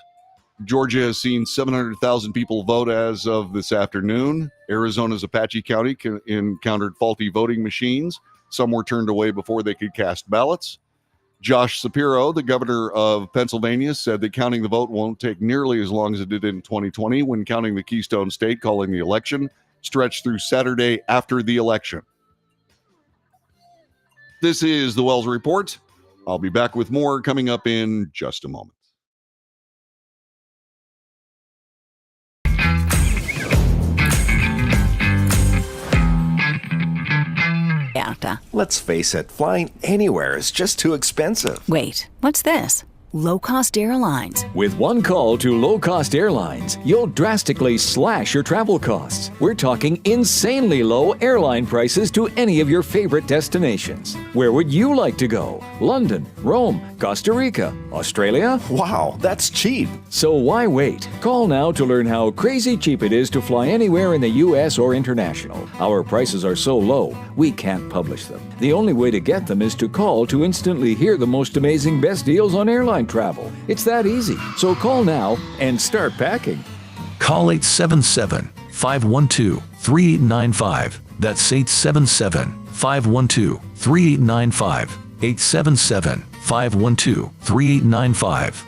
Georgia has seen 700,000 people vote as of this afternoon. Arizona's Apache County encountered faulty voting machines. Some were turned away before they could cast ballots. Josh Shapiro, the governor of Pennsylvania, said that counting the vote won't take nearly as long as it did in 2020 when counting the Keystone State calling the election stretched through Saturday after the election. This is the Wells Report. I'll be back with more coming up in just a moment. Let's face it, flying anywhere is just too expensive. Wait, what's this? Low-cost airlines. With one call to low-cost airlines, you'll drastically slash your travel costs. We're talking insanely low airline prices to any of your favorite destinations. Where would you like to go? London, Rome, Costa Rica, Australia? Wow, that's cheap. So why wait? Call now to learn how crazy cheap it is to fly anywhere in the U.S. or international. Our prices are so low, we can't publish them. The only way to get them is to call to instantly hear the most amazing best deals on airline travel. It's that easy. So call now and start packing. Call 877-512-3895. That's 877-512-3895. 877-512-3895.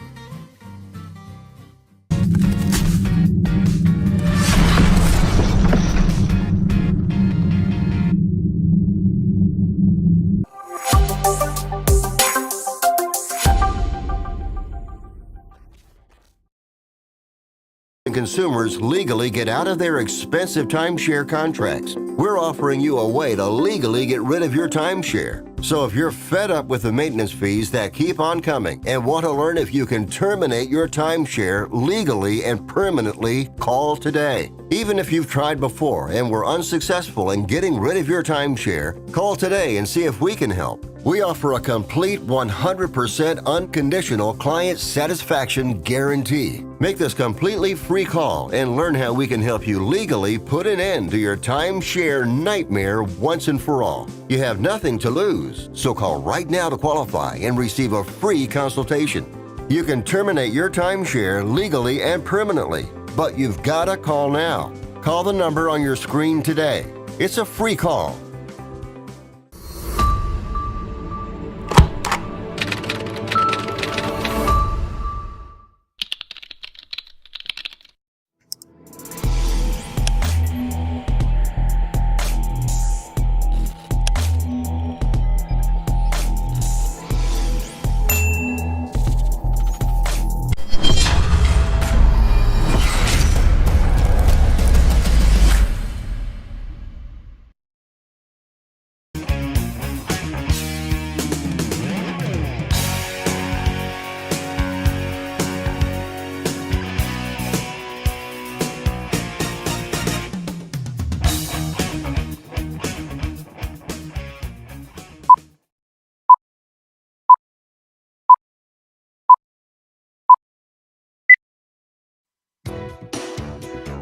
Consumers legally get out of their expensive timeshare contracts. We're offering you a way to legally get rid of your timeshare. So if you're fed up with the maintenance fees that keep on coming and want to learn if you can terminate your timeshare legally and permanently, call today. Even if you've tried before and were unsuccessful in getting rid of your timeshare, call today and see if we can help. We offer a complete 100% unconditional client satisfaction guarantee. Make this completely free call and learn how we can help you legally put an end to your timeshare nightmare once and for all. You have nothing to lose, so call right now to qualify and receive a free consultation. You can terminate your timeshare legally and permanently, but you've got to call now. Call the number on your screen today. It's a free call.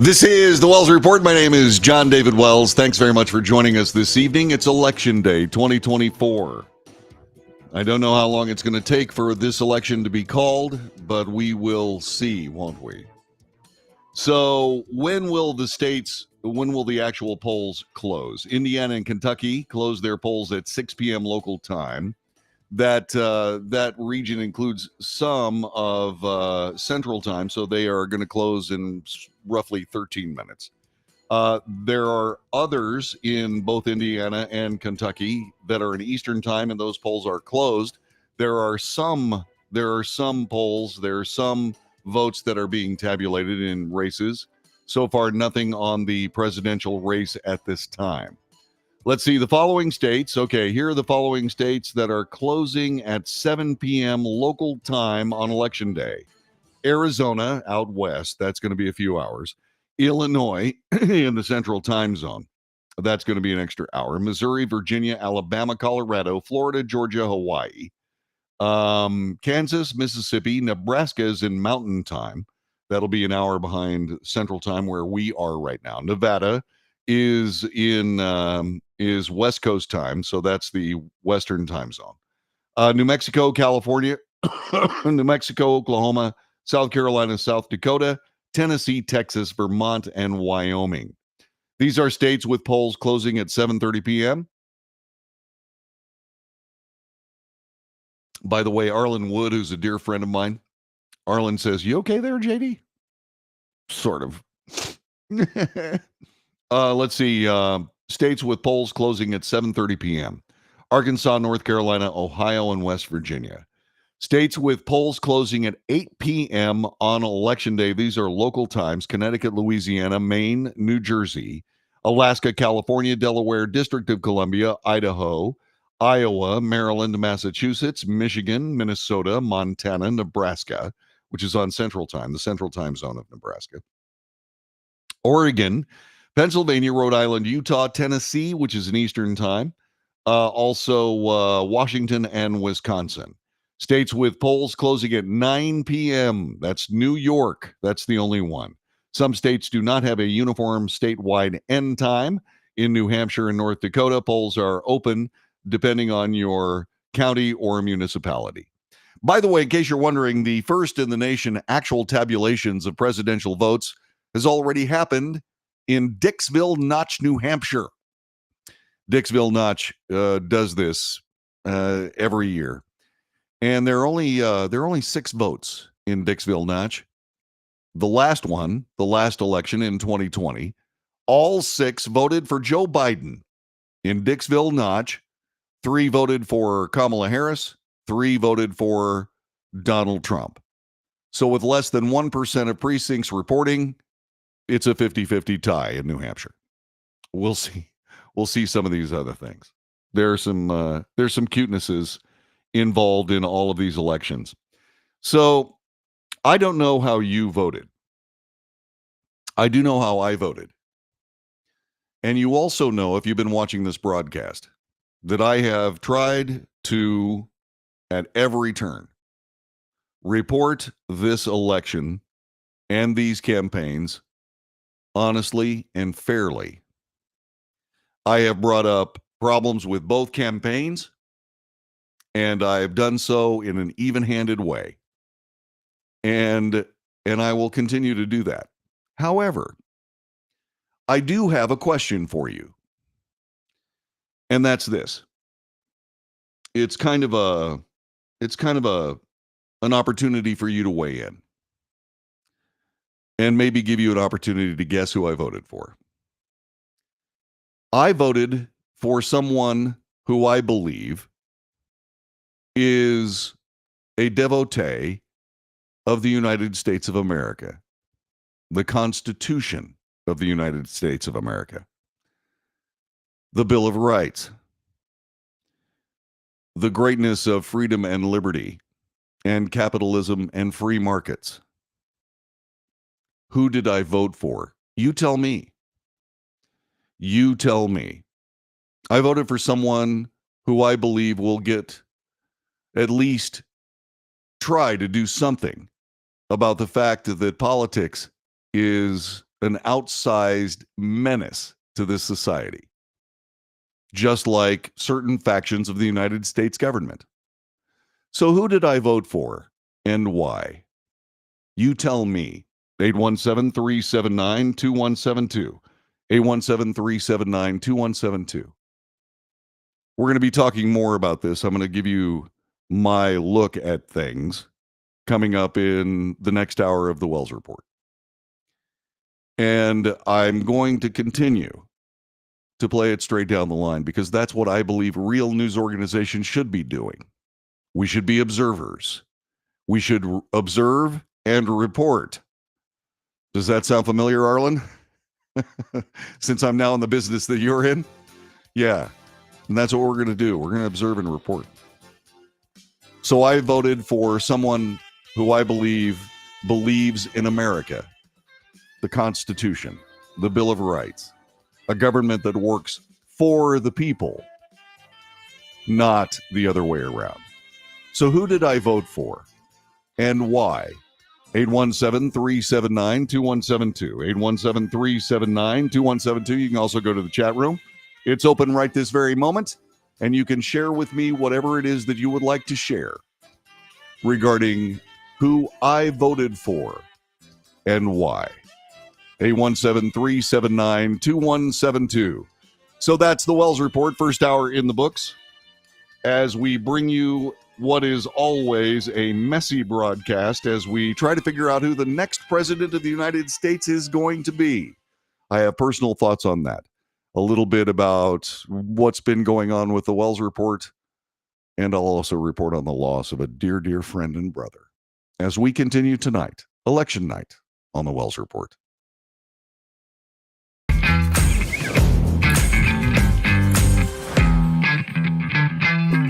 This is the Wells Report. My name is John David Wells. Thanks very much for joining us this evening. It's Election Day 2024. I don't know how long it's going to take for this election to be called, but we will see, won't we? So when will the actual polls close? Indiana and Kentucky close their polls at 6 p.m. local time. That region includes some of Central Time, so they are going to close in roughly 13 minutes. There are others in both Indiana and Kentucky that are in Eastern Time, and those polls are closed. There are some polls, there are some votes that are being tabulated in races. So far, nothing on the presidential race at this time. Let's see the following states. Okay, here are the following states that are closing at 7 p.m. local time on Election Day. Arizona out west, that's going to be a few hours. Illinois in the central time zone, that's going to be an extra hour. Missouri, Virginia, Alabama, Colorado, Florida, Georgia, Hawaii. Kansas, Mississippi, Nebraska is in mountain time. That'll be an hour behind central time where we are right now. Nevada is is West Coast time, so that's the Western time zone. New Mexico, California, New Mexico, Oklahoma, South Carolina, South Dakota, Tennessee, Texas, Vermont, and Wyoming. These are states with polls closing at 7:30 p.m. By the way, Arlen Wood, who's a dear friend of mine, Arlen says, "You okay there, JD?" Sort of. Let's see. States with polls closing at 7:30 p.m. Arkansas, North Carolina, Ohio, and West Virginia. States with polls closing at 8 p.m. on Election Day. These are local times. Connecticut, Louisiana, Maine, New Jersey, Alaska, California, Delaware, District of Columbia, Idaho, Iowa, Maryland, Massachusetts, Michigan, Minnesota, Montana, Nebraska, which is on Central Time, the Central Time Zone of Nebraska, Oregon, Pennsylvania, Rhode Island, Utah, Tennessee, which is in Eastern Time, also Washington and Wisconsin. States with polls closing at 9 p.m. That's New York. That's the only one. Some states do not have a uniform statewide end time. In New Hampshire and North Dakota, polls are open depending on your county or municipality. By the way, in case you're wondering, the first in the nation actual tabulations of presidential votes has already happened in Dixville Notch, New Hampshire. Dixville Notch does this every year. And there are only 6 votes in Dixville Notch. The last one, the last election in 2020, all 6 voted for Joe Biden. In Dixville Notch, 3 voted for Kamala Harris, 3 voted for Donald Trump. So with less than 1% of precincts reporting, it's a 50-50 tie in New Hampshire. We'll see. We'll see some of these other things. There's some cutenesses involved in all of these elections. So I don't know how you voted. I do know how I voted. And you also know, if you've been watching this broadcast, that I have tried to, at every turn, report this election and these campaigns honestly and fairly. I have brought up problems with both campaigns, and I've done so in an even-handed way. And I will continue to do that. However, I do have a question for you. And that's this. It's kind of an opportunity for you to weigh in. And maybe give you an opportunity to guess who I voted for. I voted for someone who I believe is a devotee of the United States of America, the Constitution of the United States of America, the Bill of Rights, the greatness of freedom and liberty, and capitalism and free markets. Who did I vote for? You tell me. You tell me. I voted for someone who I believe will get at least try to do something about the fact that politics is an outsized menace to this society, just like certain factions of the United States government. So who did I vote for and why? You tell me. 817-379-2172. 817-379-2172. We're going to be talking more about this. I'm going to give you my look at things coming up in the next hour of the Wells Report. And I'm going to continue to play it straight down the line because that's what I believe real news organizations should be doing. We should be observers. We should observe and report. Does that sound familiar, Arlen? Since I'm now in the business that you're in? Yeah. And that's what we're going to do. We're going to observe and report. So I voted for someone who I believe believes in America, the Constitution, the Bill of Rights, a government that works for the people, not the other way around. So who did I vote for and why? 817-379-2172. 817-379-2172. You can also go to the chat room. It's open right this very moment, and you can share with me whatever it is that you would like to share regarding who I voted for and why. 817-379-2172. So that's the Wells Report, first hour in the books, as we bring you what is always a messy broadcast as we try to figure out who the next president of the United States is going to be. I have personal thoughts on that. A little bit about what's been going on with the Wells Report, and I'll also report on the loss of a dear, dear friend and brother as we continue tonight, election night, on the Wells Report.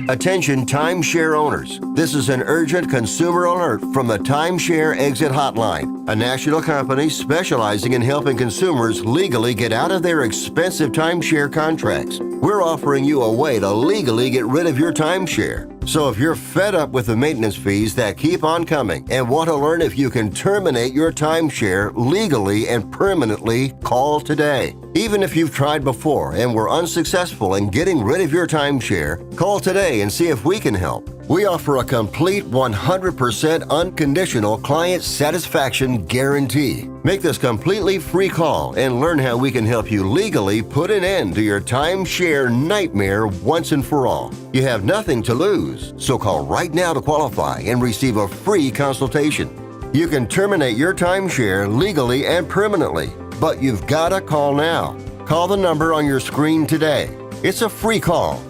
Attention timeshare owners. This is an urgent consumer alert from the Timeshare Exit Hotline, a national company specializing in helping consumers legally get out of their expensive timeshare contracts. We're offering you a way to legally get rid of your timeshare. So if you're fed up with the maintenance fees that keep on coming and want to learn if you can terminate your timeshare legally and permanently, call today. Even if you've tried before and were unsuccessful in getting rid of your timeshare, call today and see if we can help. We offer a complete 100% unconditional client satisfaction guarantee. Make this completely free call and learn how we can help you legally put an end to your timeshare nightmare once and for all. You have nothing to lose, so call right now to qualify and receive a free consultation. You can terminate your timeshare legally and permanently, but you've got to call now. Call the number on your screen today. It's a free call.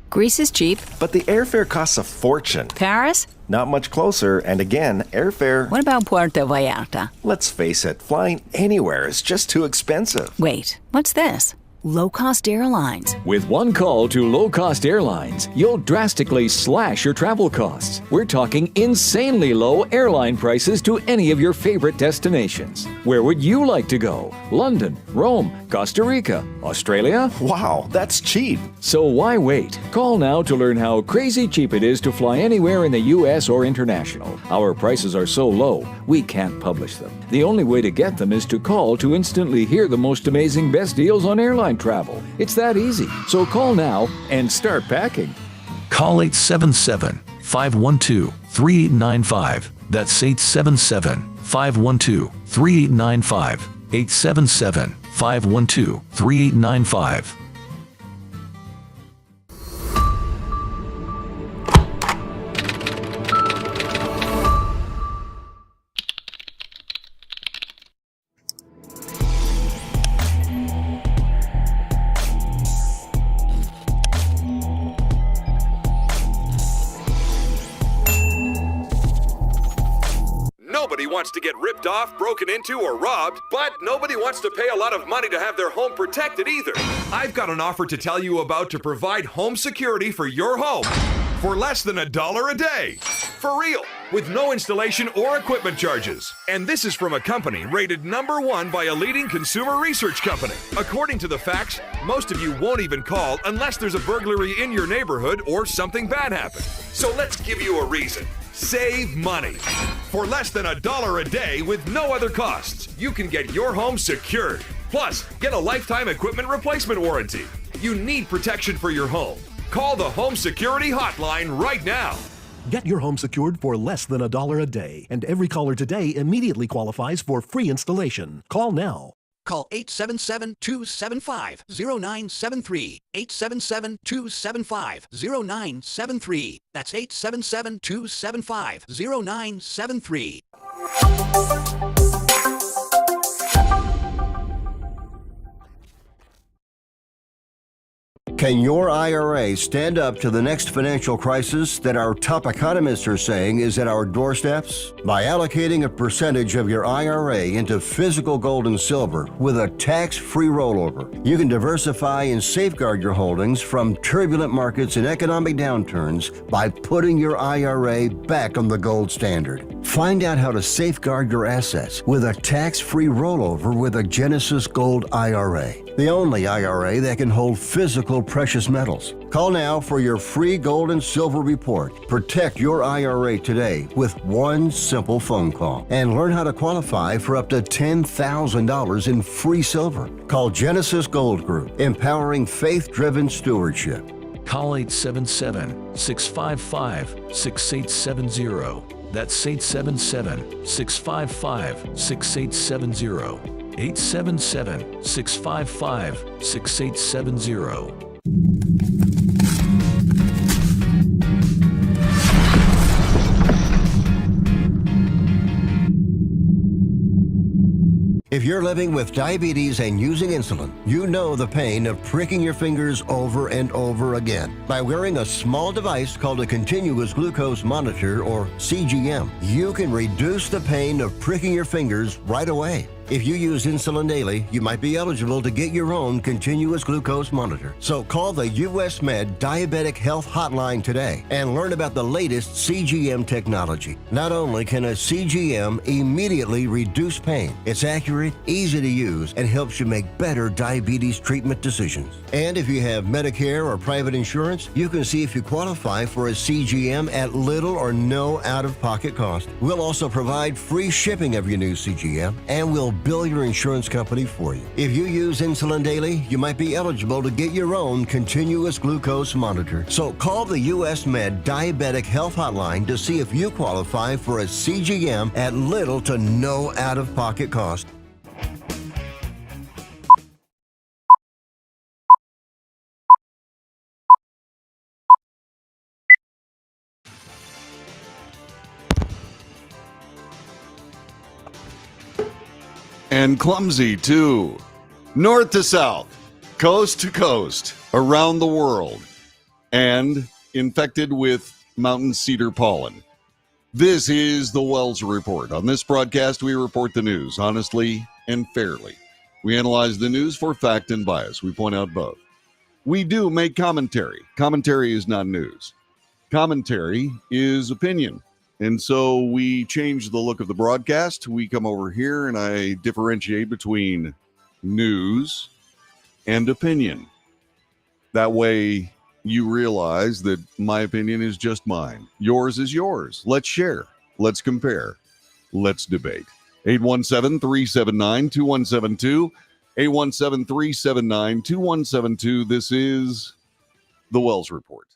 Greece is cheap. But the airfare costs a fortune. Paris? Not much closer, and again, airfare... What about Puerto Vallarta? Let's face it, flying anywhere is just too expensive. Wait, what's this? Low-cost airlines. With one call to Low Cost Airlines, you'll drastically slash your travel costs. We're talking insanely low airline prices to any of your favorite destinations. Where would you like to go? London, Rome, Costa Rica, Australia? Wow, that's cheap. So why wait? Call now to learn how crazy cheap it is to fly anywhere in the U.S. or international. Our prices are so low, we can't publish them. The only way to get them is to call to instantly hear the most amazing best deals on airline travel. It's that easy. So call now and start packing. Call 877-512-3895. That's 877-512-3895. 877-512-3895. Nobody wants to get ripped off, broken into, or robbed, but nobody wants to pay a lot of money to have their home protected either. I've got an offer to tell you about to provide home security for your home for less than $1 a day. For real, with no installation or equipment charges. And this is from a company rated #1 by a leading consumer research company. According to the facts, most of you won't even call unless there's a burglary in your neighborhood or something bad happened. So let's give you a reason. Save money. For less than $1 a day with no other costs, you can get your home secured. Plus, get a lifetime equipment replacement warranty. You need protection for your home. Call the Home Security Hotline right now. Get your home secured for less than $1 a day, and every caller today immediately qualifies for free installation. Call now. Call 877-275-0973. 877-275-0973. That's 877-275-0973. Can your IRA stand up to the next financial crisis that our top economists are saying is at our doorsteps? By allocating a percentage of your IRA into physical gold and silver with a tax-free rollover, you can diversify and safeguard your holdings from turbulent markets and economic downturns by putting your IRA back on the gold standard. Find out how to safeguard your assets with a tax-free rollover with a Genesis Gold IRA, the only IRA that can hold physical precious metals. Call now for your free gold and silver report. Protect your IRA today with one simple phone call and learn how to qualify for up to $10,000 in free silver. Call Genesis Gold Group, empowering faith-driven stewardship. Call 877-655-6870. That's 877-655-6870. 877-655-6870. If you're living with diabetes and using insulin, you know the pain of pricking your fingers over and over again. By wearing a small device called a continuous glucose monitor, or CGM, you can reduce the pain of pricking your fingers right away. If you use insulin daily, you might be eligible to get your own continuous glucose monitor. So call the US Med Diabetic Health Hotline today and learn about the latest CGM technology. Not only can a CGM immediately reduce pain, it's accurate, easy to use, and helps you make better diabetes treatment decisions. And if you have Medicare or private insurance, you can see if you qualify for a CGM at little or no out-of-pocket cost. We'll also provide free shipping of your new CGM, and we'll bill your insurance company for you. If you use insulin daily, you might be eligible to get your own continuous glucose monitor. So call the US Med Diabetic Health Hotline to see if you qualify for a CGM at little to no out-of-pocket cost. And clumsy, too. North to south, coast to coast, around the world, and infected with mountain cedar pollen. This is the Wells Report. On this broadcast, we report the news honestly and fairly. We analyze the news for fact and bias. We point out both. We do make commentary. Commentary is not news. Commentary is opinion. And so we change the look of the broadcast. We come over here and I differentiate between news and opinion. That way you realize that my opinion is just mine. Yours is yours. Let's share. Let's compare. Let's debate. 817-379-2172. 817-379-2172. This is the Wells Report.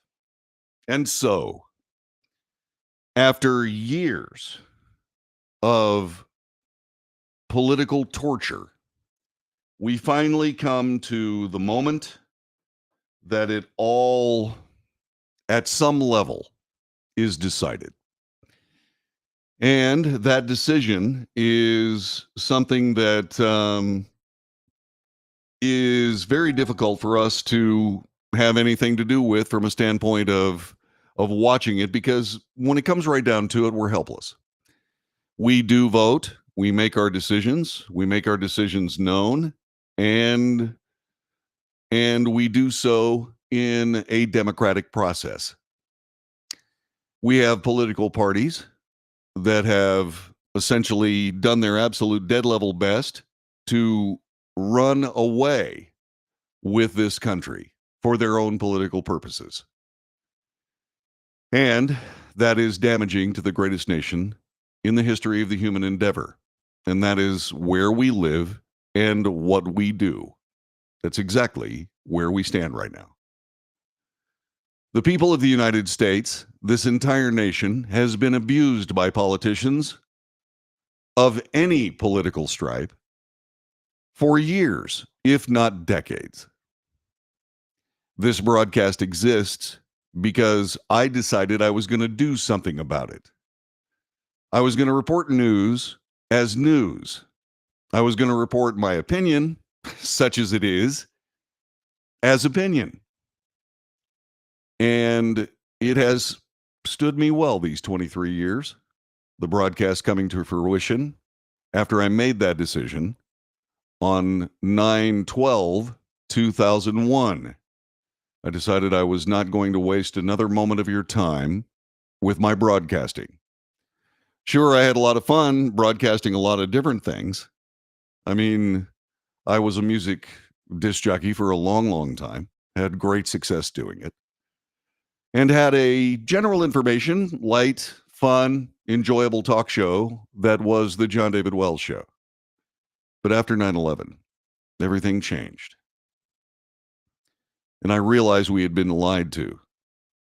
And so, after years of political torture, we finally come to the moment that it all, at some level, is decided. And that decision is something that is very difficult for us to have anything to do with from a standpoint of watching it, because when it comes right down to it, we're helpless. We do vote, we make our decisions known, and we do so in a democratic process. We have political parties that have essentially done their absolute dead level best to run away with this country for their own political purposes. And that is damaging to the greatest nation in the history of the human endeavor. And that is where we live and what we do. That's exactly where we stand right now. The people of the United States, this entire nation, has been abused by politicians of any political stripe for years, if not decades. This broadcast exists because I decided I was going to do something about it. I was going to report news as news. I was going to report my opinion, such as it is, as opinion. And it has stood me well these 23 years, the broadcast coming to fruition after I made that decision on 9/12/2001. I decided I was not going to waste another moment of your time with my broadcasting. Sure, I had a lot of fun broadcasting a lot of different things. I mean, I was a music disc jockey for a long, long time, had great success doing it, and had a general information, light, fun, enjoyable talk show that was the John David Wells Show. But after 9/11, everything changed. And I realized we had been lied to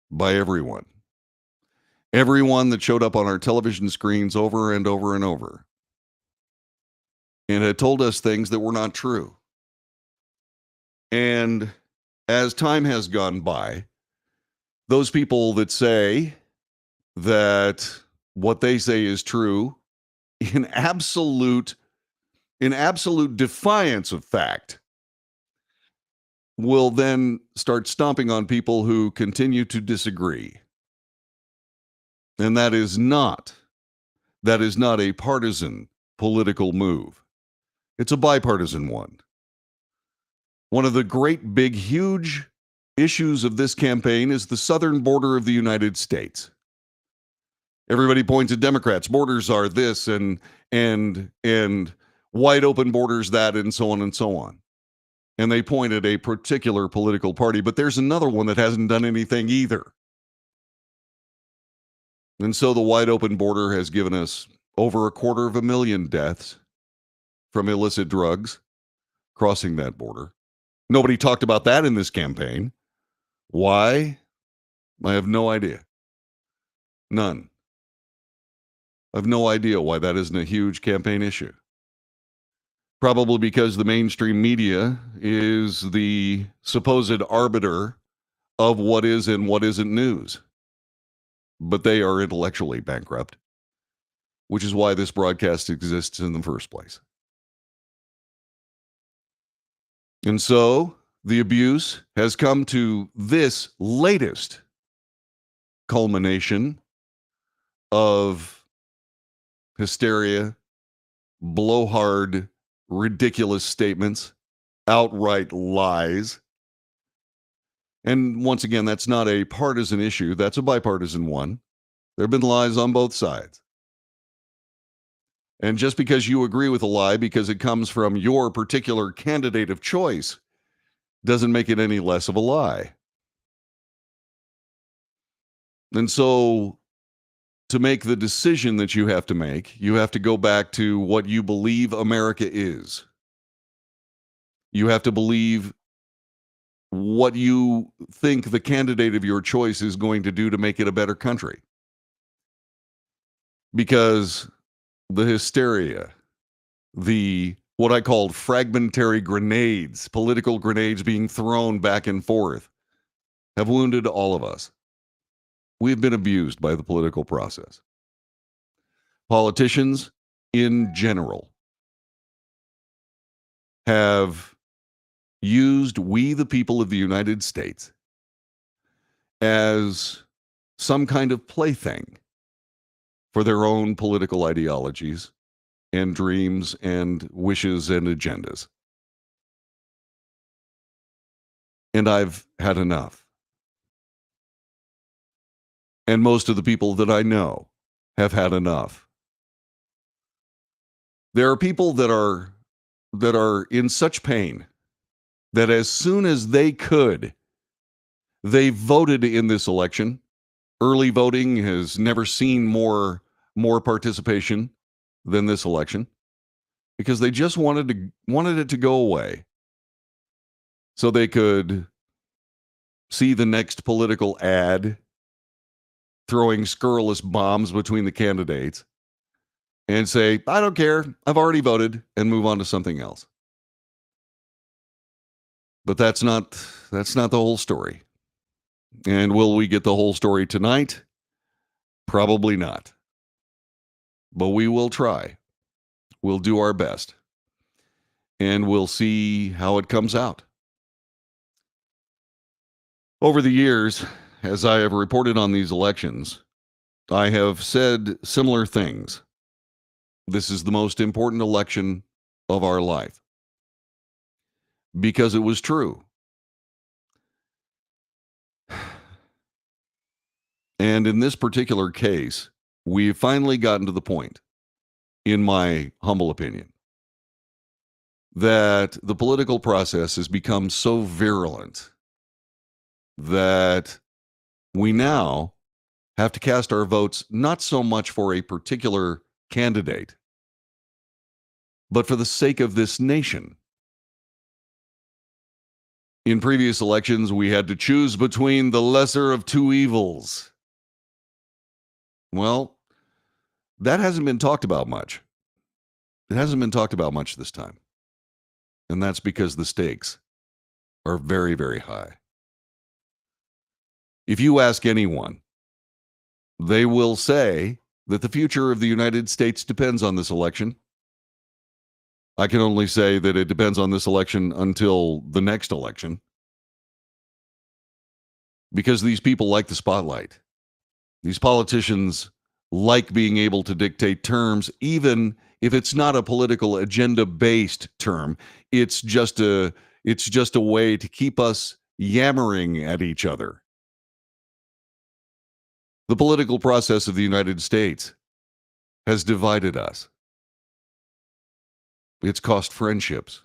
by everyone. Everyone that showed up on our television screens over and over and over. And had told us things that were not true. And as time has gone by, those people that say that what they say is true in absolute defiance of fact will then start stomping on people who continue to disagree. And that is not a partisan political move. It's a bipartisan one. One of the great, big, huge issues of this campaign is the southern border of the United States. Everybody points at Democrats. Borders are this and wide open borders that, and so on and so on. And they point at a particular political party, but there's another one that hasn't done anything either. And so the wide open border has given us over 250,000 deaths from illicit drugs crossing that border. Nobody talked about that in this campaign. Why? I have no idea. None. I have no idea why that isn't a huge campaign issue. Probably because the mainstream media is the supposed arbiter of what is and what isn't news. But they are intellectually bankrupt, which is why this broadcast exists in the first place. And so the abuse has come to this latest culmination of hysteria, blowhard, ridiculous statements, outright lies. And once again, that's not a partisan issue. That's a bipartisan one. There have been lies on both sides. And just because you agree with a lie because it comes from your particular candidate of choice doesn't make it any less of a lie. And so to make the decision that you have to go back to what you believe America is. You have to believe what you think the candidate of your choice is going to do to make it a better country. Because the hysteria, what I called fragmentary grenades, political grenades being thrown back and forth, have wounded all of us. We've been abused by the political process. Politicians, in general, have used we, the people of the United States, as some kind of plaything for their own political ideologies and dreams and wishes and agendas. And I've had enough. And most of the people that I know have had enough. There are people that are in such pain that as soon as they could, they voted in this election. Early voting has never seen more participation than this election because they just wanted it to go away so they could see the next political ad throwing scurrilous bombs between the candidates and say, I don't care, I've already voted, and move on to something else. But that's not the whole story. And will we get the whole story tonight? Probably not. But we will try. We'll do our best. And we'll see how it comes out. Over the years, as I have reported on these elections, I have said similar things. This is the most important election of our life. Because it was true. And in this particular case, we've finally gotten to the point, in my humble opinion, that the political process has become so virulent that we now have to cast our votes not so much for a particular candidate, but for the sake of this nation. In previous elections, we had to choose between the lesser of two evils. Well, that hasn't been talked about much. It hasn't been talked about much this time. And that's because the stakes are very, very high. If you ask anyone, they will say that the future of the United States depends on this election. I can only say that it depends on this election until the next election. Because these people like the spotlight. These politicians like being able to dictate terms, even if it's not a political agenda-based term. It's just a way to keep us yammering at each other. The political process of the United States has divided us. It's cost friendships.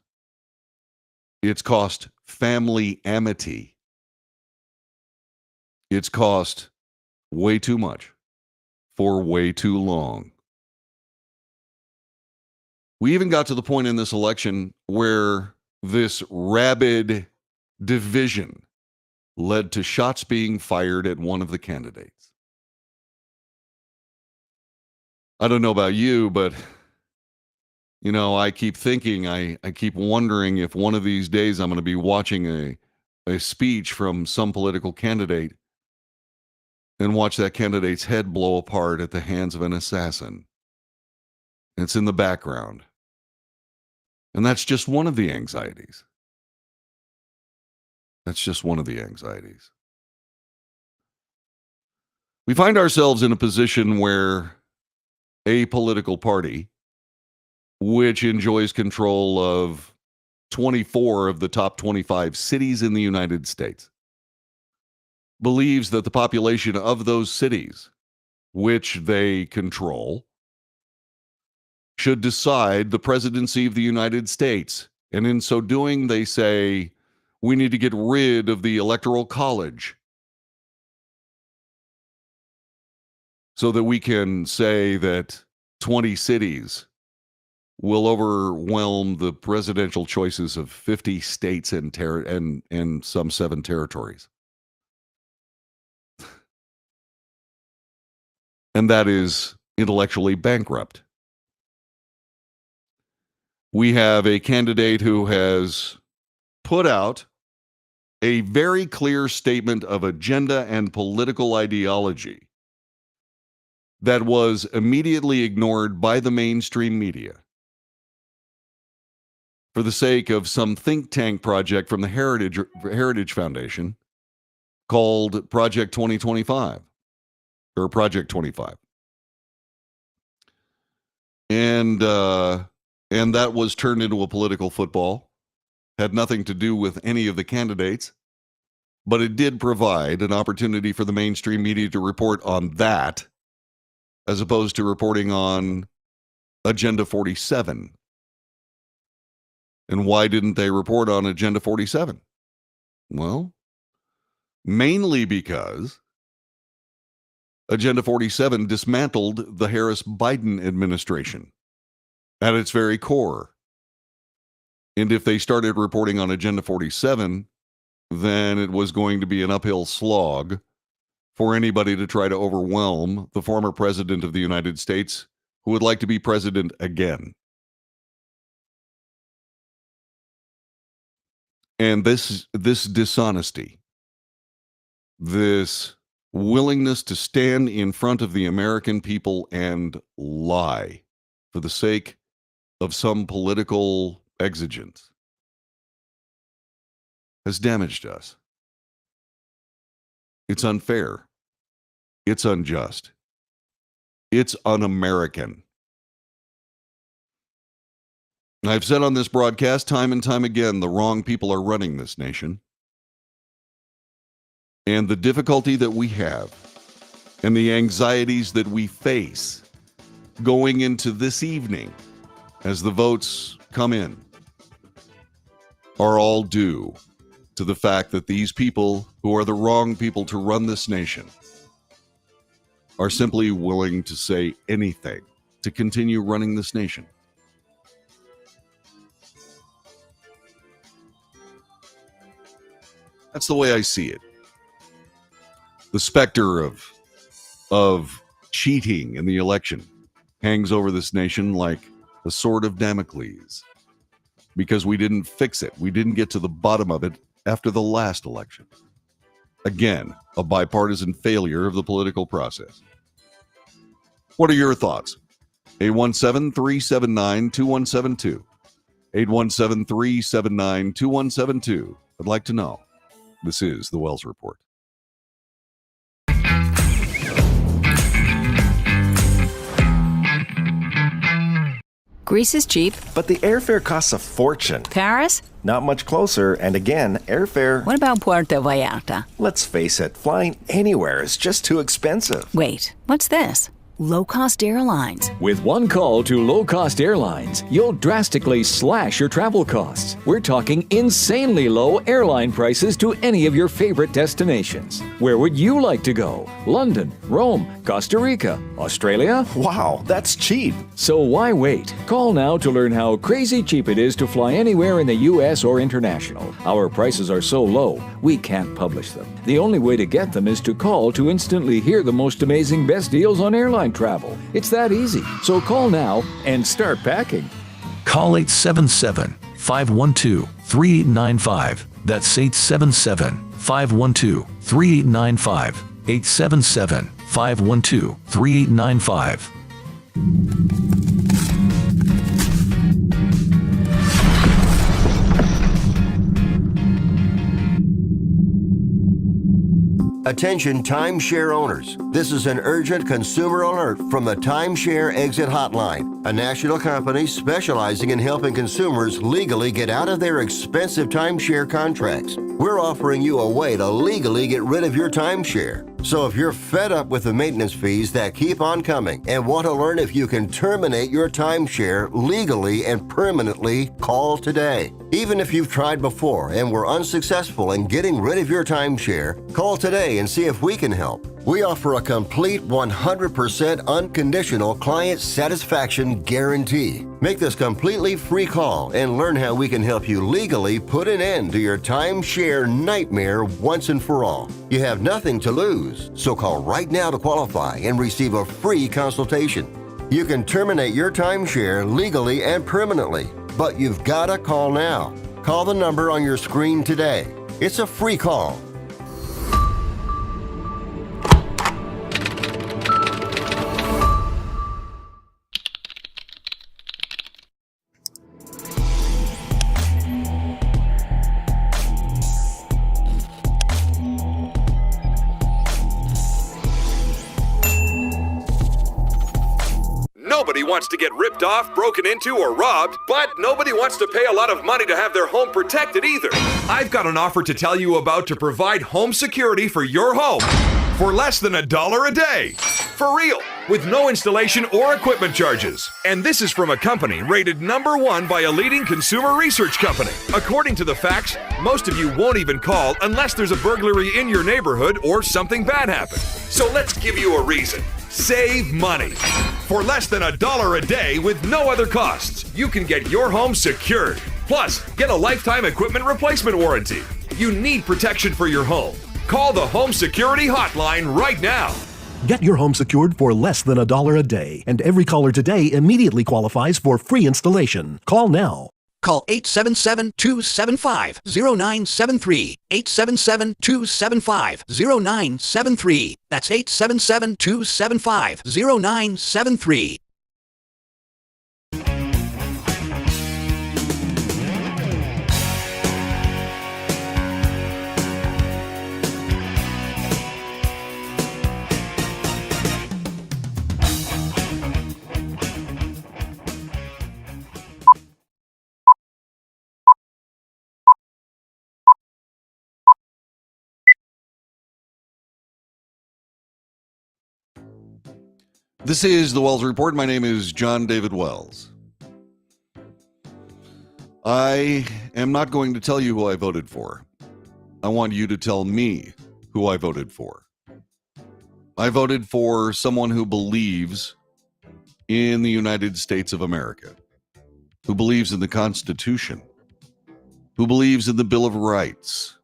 It's cost family amity. It's cost way too much for way too long. We even got to the point in this election where this rabid division led to shots being fired at one of the candidates. I don't know about you, but I keep thinking, I keep wondering if one of these days I'm going to be watching a speech from some political candidate and watch that candidate's head blow apart at the hands of an assassin. It's in the background. And that's just one of the anxieties. That's just one of the anxieties. We find ourselves in a position where a political party, which enjoys control of 24 of the top 25 cities in the United States, believes that the population of those cities, which they control, should decide the presidency of the United States. And in so doing, they say, we need to get rid of the Electoral College so that we can say that 20 cities will overwhelm the presidential choices of 50 states and some 7 territories. And that is intellectually bankrupt. We have a candidate who has put out a very clear statement of agenda and political ideology that was immediately ignored by the mainstream media for the sake of some think tank project from the Heritage Foundation called Project 2025. Or Project 25. And that was turned into a political football. Had nothing to do with any of the candidates, but it did provide an opportunity for the mainstream media to report on that, as opposed to reporting on Agenda 47. And why didn't they report on Agenda 47? Well, mainly because Agenda 47 dismantled the Harris-Biden administration at its very core. And if they started reporting on Agenda 47, then it was going to be an uphill slog for anybody to try to overwhelm the former president of the United States who would like to be president again. And this dishonesty, this willingness to stand in front of the American people and lie for the sake of some political exigence has damaged us. It's unfair. It's unjust. It's un-American. I've said on this broadcast time and time again, the wrong people are running this nation. And the difficulty that we have and the anxieties that we face going into this evening as the votes come in are all due to the fact that these people who are the wrong people to run this nation are simply willing to say anything to continue running this nation. That's the way I see it. The specter of cheating in the election hangs over this nation like the sword of Damocles because we didn't fix it. We didn't get to the bottom of it after the last election. Again, a bipartisan failure of the political process. What are your thoughts? 817-379-2172. 817-379-2172. I'd like to know. This is the Wells Report. Greece is cheap. But the airfare costs a fortune. Paris? Not much closer, and again, airfare... What about Puerto Vallarta? Let's face it, flying anywhere is just too expensive. Wait, what's this? Low-cost airlines. With one call to low-cost airlines, you'll drastically slash your travel costs. We're talking insanely low airline prices to any of your favorite destinations. Where would you like to go? London, Rome, Costa Rica, Australia? Wow, that's cheap. So why wait? Call now to learn how crazy cheap it is to fly anywhere in the U.S. or international. Our prices are so low, we can't publish them. The only way to get them is to call to instantly hear the most amazing best deals on airline travel. It's that easy. So call now and start packing. Call 877-512-3895. That's 877-512-3895. 877-512-3895. Attention timeshare owners. This is an urgent consumer alert from the Timeshare Exit Hotline, a national company specializing in helping consumers legally get out of their expensive timeshare contracts. We're offering you a way to legally get rid of your timeshare. So if you're fed up with the maintenance fees that keep on coming and want to learn if you can terminate your timeshare legally and permanently, call today. Even if you've tried before and were unsuccessful in getting rid of your timeshare, call today and see if we can help. We offer a complete 100% unconditional client satisfaction guarantee. Make this completely free call and learn how we can help you legally put an end to your timeshare nightmare once and for all. You have nothing to lose, so call right now to qualify and receive a free consultation. You can terminate your timeshare legally and permanently, but you've got to call now. Call the number on your screen today. It's a free call. Nobody wants to get ripped off, broken into, or robbed, but nobody wants to pay a lot of money to have their home protected either. I've got an offer to tell you about to provide home security for your home for less than $1 a day. For real, with no installation or equipment charges. And this is from a company rated #1 by a leading consumer research company. According to the facts, most of you won't even call unless there's a burglary in your neighborhood or something bad happened. So let's give you a reason. Save money. For less than $1 a day with no other costs, you can get your home secured. Plus, get a lifetime equipment replacement warranty. You need protection for your home. Call the Home Security Hotline right now. Get your home secured for less than $1 a day, and every caller today immediately qualifies for free installation. Call now. Call 877-275-0973. 877-275-0973. That's 877-275-0973. This is the Wells Report. My name is John David Wells. I am not going to tell you who I voted for. I want you to tell me who I voted for. I voted for someone who believes in the United States of America, who believes in the Constitution, who believes in the Bill of Rights,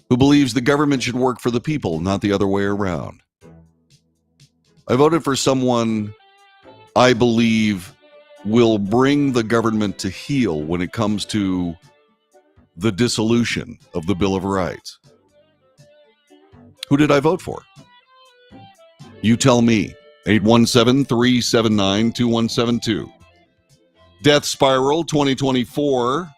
who believes the government should work for the people, not the other way around. I voted for someone I believe will bring the government to heel when it comes to the dissolution of the Bill of Rights. Who did I vote for? You tell me. 817-379-2172. Death Spiral 2024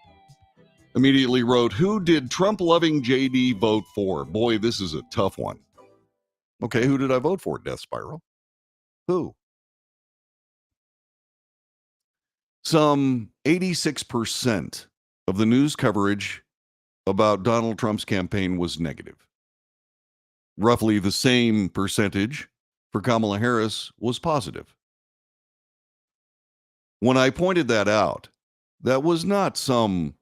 immediately wrote, who did Trump-loving JD vote for? Boy, this is a tough one. Okay, who did I vote for, Death Spiral? Who? Some 86% of the news coverage about Donald Trump's campaign was negative. Roughly the same percentage for Kamala Harris was positive. When I pointed that out, that was not some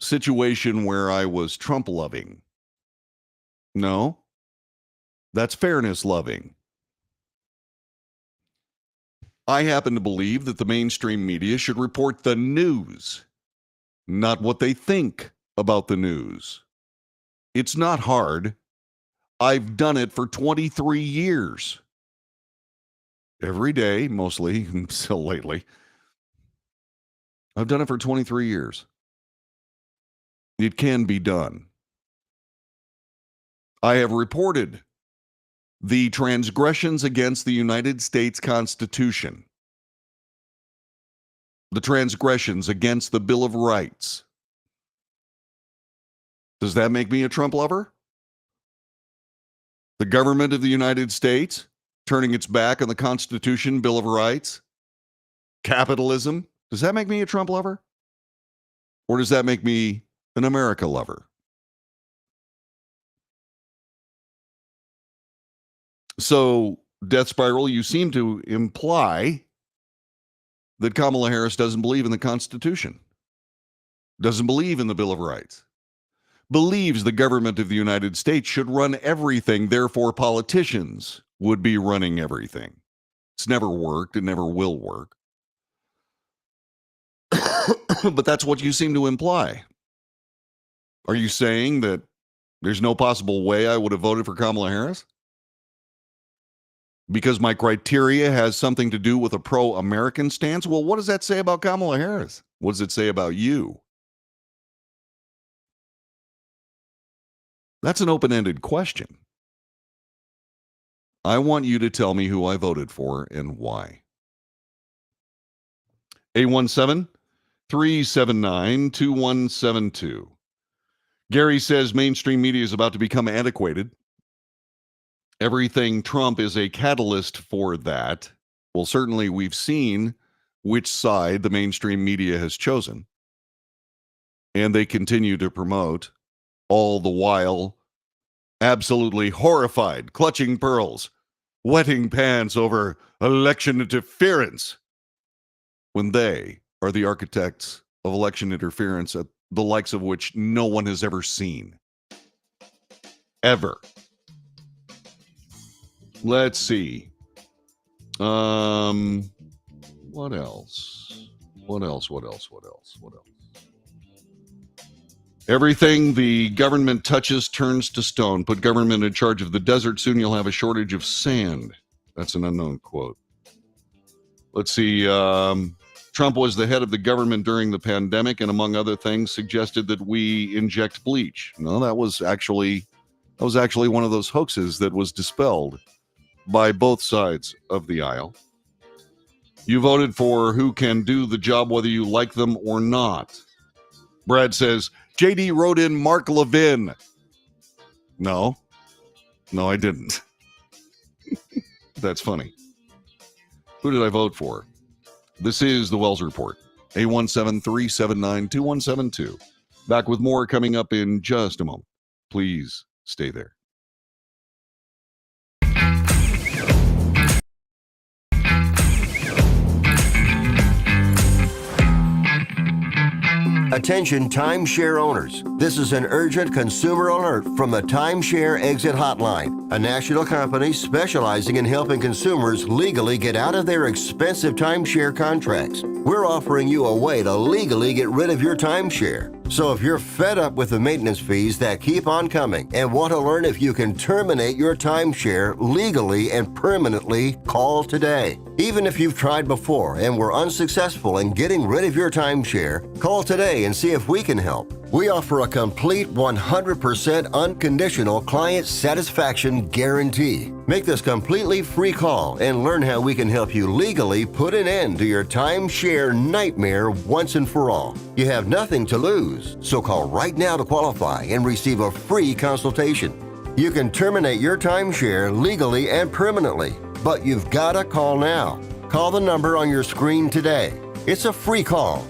situation where I was Trump loving. No, that's fairness loving. I happen to believe that the mainstream media should report the news, not what they think about the news. It's not hard. I've done it for 23 years. Every day, mostly, until lately. I've done it for 23 years. It can be done. I have reported the transgressions against the United States Constitution, the transgressions against the Bill of Rights. Does that make me a Trump lover? The government of the United States turning its back on the Constitution, Bill of Rights, capitalism. Does that make me a Trump lover? Or does that make me an America lover? So, Death Spiral, you seem to imply that Kamala Harris doesn't believe in the Constitution, doesn't believe in the Bill of Rights, believes the government of the United States should run everything, therefore politicians would be running everything. It's never worked. It never will work. But that's what you seem to imply. Are you saying that there's no possible way I would have voted for Kamala Harris? Because my criteria has something to do with a pro-American stance? Well, what does that say about Kamala Harris? What does it say about you? That's an open-ended question. I want you to tell me who I voted for and why. 817-379-2172. Gary says mainstream media is about to become antiquated. Everything Trump is a catalyst for that. Well, certainly we've seen which side the mainstream media has chosen. And they continue to promote, all the while absolutely horrified, clutching pearls, wetting pants over election interference, when they are the architects of election interference, at the likes of which no one has ever seen. Ever. Let's see. What else? What else? Everything the government touches turns to stone. Put government in charge of the desert. Soon you'll have a shortage of sand. That's an unknown quote. Let's see. Trump was the head of the government during the pandemic and, among other things, suggested that we inject bleach. No, that was actually one of those hoaxes that was dispelled by both sides of the aisle. You voted for who can do the job whether you like them or not. Brad says, JD wrote in Mark Levin. No, I didn't. That's funny. Who did I vote for? This is the Wells Report. 817-379-2172. Back with more coming up in just a moment. Please stay there. Attention timeshare owners. This is an urgent consumer alert from the Timeshare Exit Hotline, a national company specializing in helping consumers legally get out of their expensive timeshare contracts. We're offering you a way to legally get rid of your timeshare. So if you're fed up with the maintenance fees that keep on coming and want to learn if you can terminate your timeshare legally and permanently, call today. Even if you've tried before and were unsuccessful in getting rid of your timeshare, call today and see if we can help. We offer a complete 100% unconditional client satisfaction guarantee. Make this completely free call and learn how we can help you legally put an end to your timeshare nightmare once and for all. You have nothing to lose, so call right now to qualify and receive a free consultation. You can terminate your timeshare legally and permanently, but you've got to call now. Call the number on your screen today. It's a free call.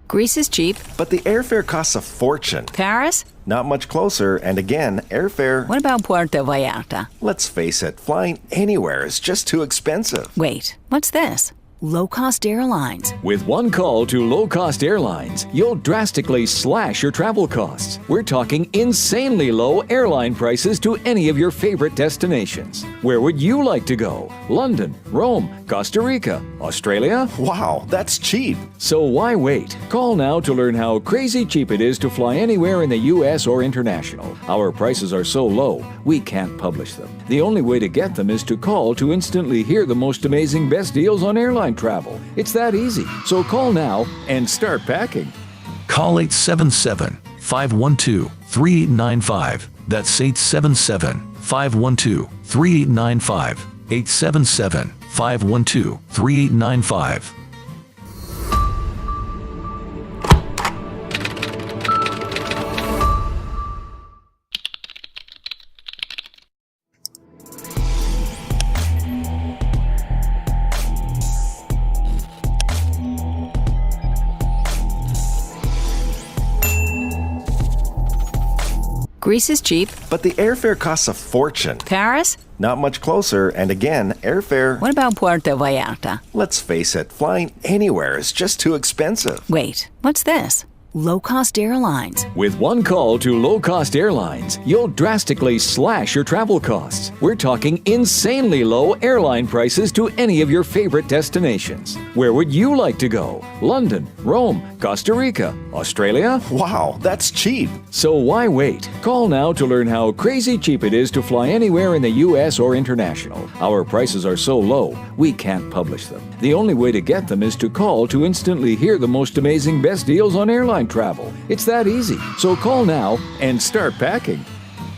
Greece is cheap. But the airfare costs a fortune. Paris? Not much closer, and again, airfare... What about Puerto Vallarta? Let's face it, flying anywhere is just too expensive. Wait, what's this? Low-cost airlines. With one call to low-cost airlines, you'll drastically slash your travel costs. We're talking insanely low airline prices to any of your favorite destinations. Where would you like to go? London, Rome, Costa Rica, Australia? Wow, that's cheap. So why wait? Call now to learn how crazy cheap it is to fly anywhere in the U.S. or international. Our prices are so low, we can't publish them. The only way to get them is to call to instantly hear the most amazing best deals on airline travel. It's that easy. So call now and start packing. Call 877-512-3895. That's 877-512-3895. 877-512-3895. Greece is cheap. But the airfare costs a fortune. Paris? Not much closer, and again, airfare... What about Puerto Vallarta? Let's face it, flying anywhere is just too expensive. Wait, what's this? Low-cost airlines. With one call to low-cost airlines, you'll drastically slash your travel costs. We're talking insanely low airline prices to any of your favorite destinations. Where would you like to go? London, Rome, Costa Rica, Australia? Wow, that's cheap. So why wait? Call now to learn how crazy cheap it is to fly anywhere in the U.S. or international. Our prices are so low, we can't publish them. The only way to get them is to call to instantly hear the most amazing best deals on airline travel. It's that easy. So call now and start packing.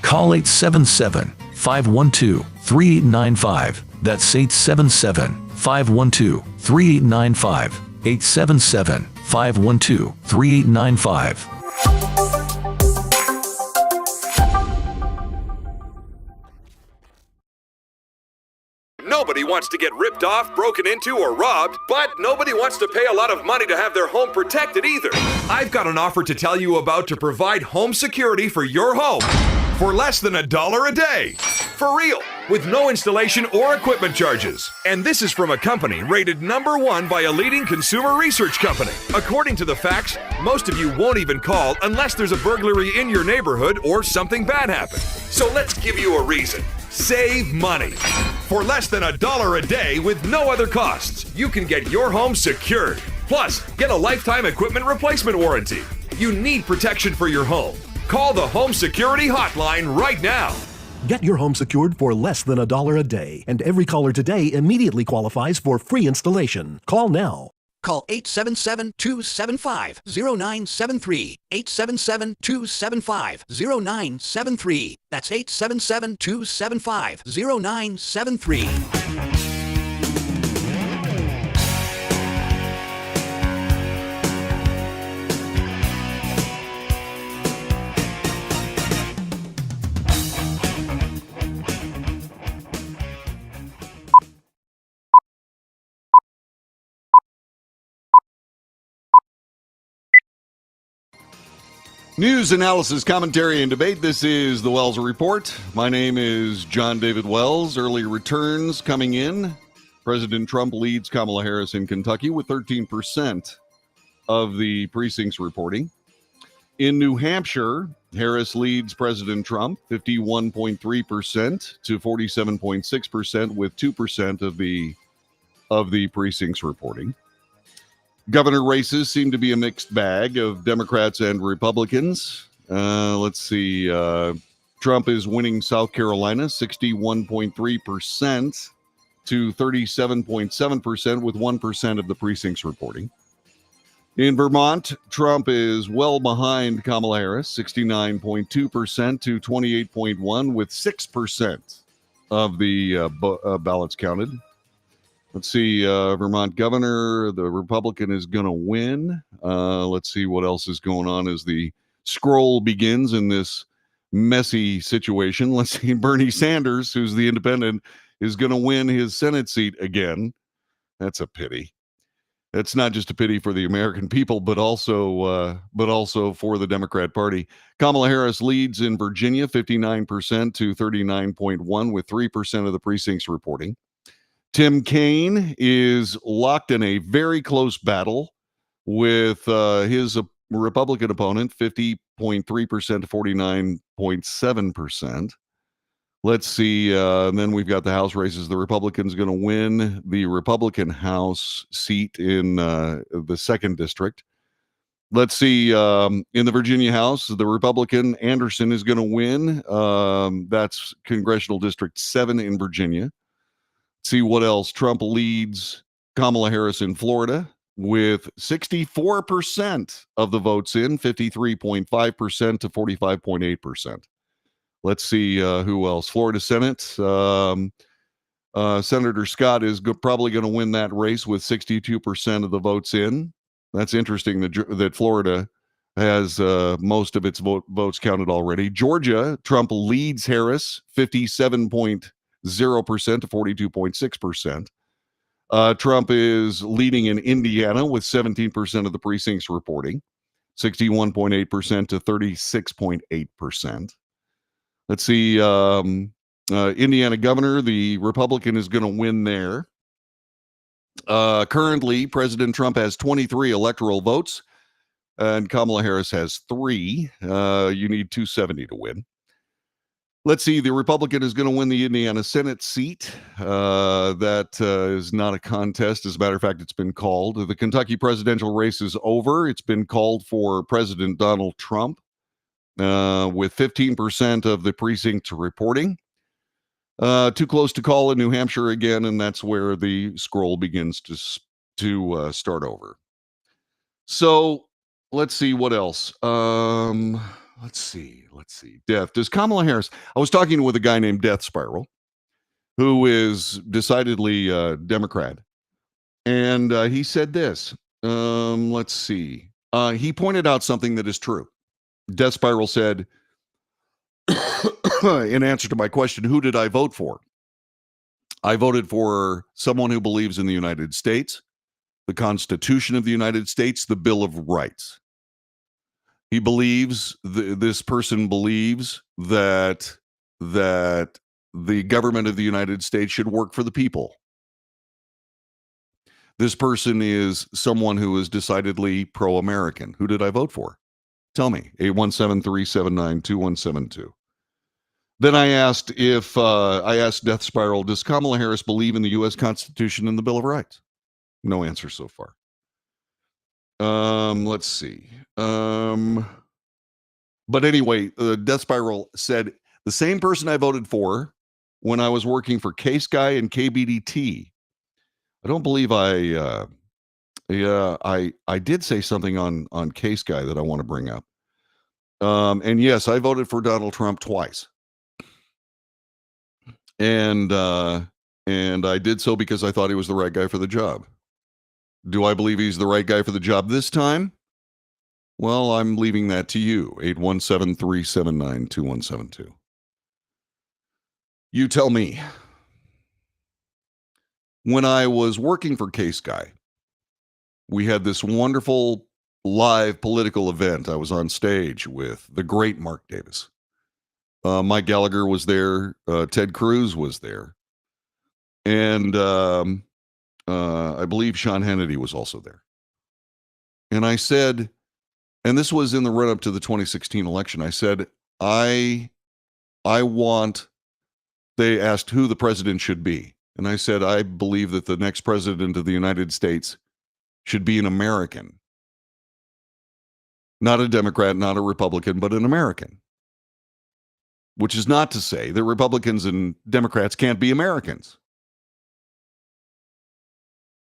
Call 877-512-3895. That's 877-512-3895. 877-512-3895. Nobody wants to get ripped off, broken into, or robbed, but nobody wants to pay a lot of money to have their home protected either. I've got an offer to tell you about to provide home security for your home for less than $1 a day. For real, with no installation or equipment charges. And this is from a company rated #1 by a leading consumer research company. According to the facts, most of you won't even call unless there's a burglary in your neighborhood or something bad happened. So let's give you a reason. Save money. For less than $1 a day with no other costs, you can get your home secured. Plus, get a lifetime equipment replacement warranty. You need protection for your home. Call the Home Security Hotline right now. Get your home secured for less than $1 a day, and every caller today immediately qualifies for free installation. Call now. Call 877-275-0973. 877-275-0973. That's 877-275-0973. News, analysis, commentary, and debate. This is the Wells Report. My name is John David Wells. Early returns coming in. President Trump leads Kamala Harris in Kentucky with 13% of the precincts reporting. In New Hampshire, Harris leads President Trump 51.3% to 47.6% with 2% of the precincts reporting. Governor races seem to be a mixed bag of Democrats and Republicans. Let's see. Trump is winning South Carolina 61.3% to 37.7% with 1% of the precincts reporting. In Vermont, Trump is well behind Kamala Harris, 69.2% to 28.1% with 6% of the ballots counted. Let's see, Vermont governor, the Republican is going to win. Let's see what else is going on as the scroll begins in this messy situation. Let's see, Bernie Sanders, who's the independent, is going to win his Senate seat again. That's a pity. It's not just a pity for the American people, but also for the Democrat Party. Kamala Harris leads in Virginia 59% to 39.1% with 3% of the precincts reporting. Tim Kaine is locked in a very close battle with his Republican opponent, 50.3% to 49.7%. Let's see. Then we've got the House races. The Republican's going to win the Republican House seat in the 2nd district. Let's see. In the Virginia House, the Republican Anderson is going to win. That's Congressional District 7 in Virginia. See what else. Trump leads Kamala Harris in Florida with 64% of the votes in, 53.5% to 45.8%. Let's see who else. Florida Senate. Senator Scott is probably going to win that race with 62% of the votes in. That's interesting that Florida has most of its votes counted already. Georgia, Trump leads Harris 57.0% to 42.6%. Trump is leading in Indiana with 17% of the precincts reporting, 61.8% to 36.8%. Let's see, Indiana governor, the Republican is going to win there. Currently, President Trump has 23 electoral votes, and Kamala Harris has 3. You need 270 to win. Let's see, the Republican is going to win the Indiana Senate seat. That is not a contest. As a matter of fact, it's been called. The Kentucky presidential race is over. It's been called for President Donald Trump with 15% of the precincts reporting. Too close to call in New Hampshire again, and that's where the scroll begins to start over. So let's see what else. Let's see. Death. Does Kamala Harris? I was talking with a guy named Death Spiral, who is decidedly Democrat, and he said this. Let's see. He pointed out something that is true. Death Spiral said, in answer to my question, who did I vote for? I voted for someone who believes in the United States, the Constitution of the United States, the Bill of Rights. He believes, this person believes that the government of the United States should work for the people. This person is someone who is decidedly pro-American. Who did I vote for? Tell me, 817-379-2172. Then I asked Death Spiral, does Kamala Harris believe in the U.S. Constitution and the Bill of Rights? No answer so far. Let's see. But anyway, Death Spiral said the same person I voted for when I was working for Case Guy and KBDT. I don't believe I did say something on Case Guy that I want to bring up. And yes, I voted for Donald Trump twice. And I did so because I thought he was the right guy for the job. Do I believe he's the right guy for the job this time? Well, I'm leaving that to you. 817-379-2172. You tell me. When I was working for Case Guy, we had this wonderful live political event. I was on stage with the great Mark Davis. Mike Gallagher was there. Ted Cruz was there. And I believe Sean Hannity was also there. And I said, and this was in the run-up to the 2016 election, I said, I want, they asked who the president should be. And I said, I believe that the next president of the United States should be an American. Not a Democrat, not a Republican, but an American. Which is not to say that Republicans and Democrats can't be Americans.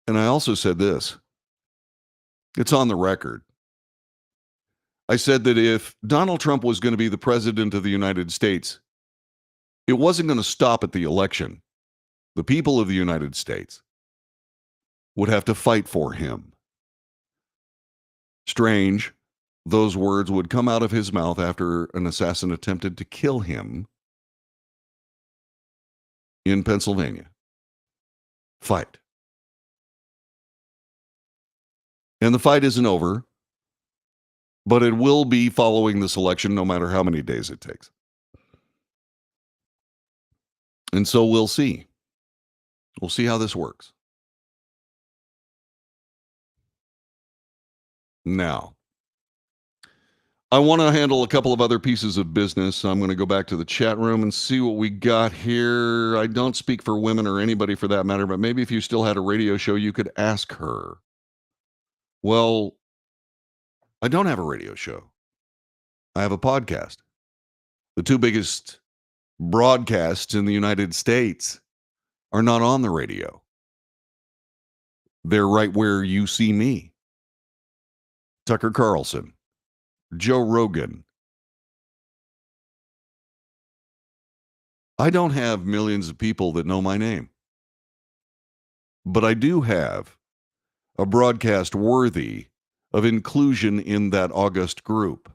And I also said this. It's on the record. I said that if Donald Trump was going to be the president of the United States, it wasn't going to stop at the election. The people of the United States would have to fight for him. Strange, those words would come out of his mouth after an assassin attempted to kill him in Pennsylvania. Fight. And the fight isn't over, but it will be following this election no matter how many days it takes. And so we'll see. We'll see how this works. Now, I want to handle a couple of other pieces of business. I'm going to go back to the chat room and see what we got here. I don't speak for women or anybody for that matter, but maybe if you still had a radio show, you could ask her. Well, I don't have a radio show. I have a podcast. The two biggest broadcasts in the United States are not on the radio. They're right where you see me. Tucker Carlson, Joe Rogan. I don't have millions of people that know my name. But I do have a broadcast worthy of inclusion in that august group.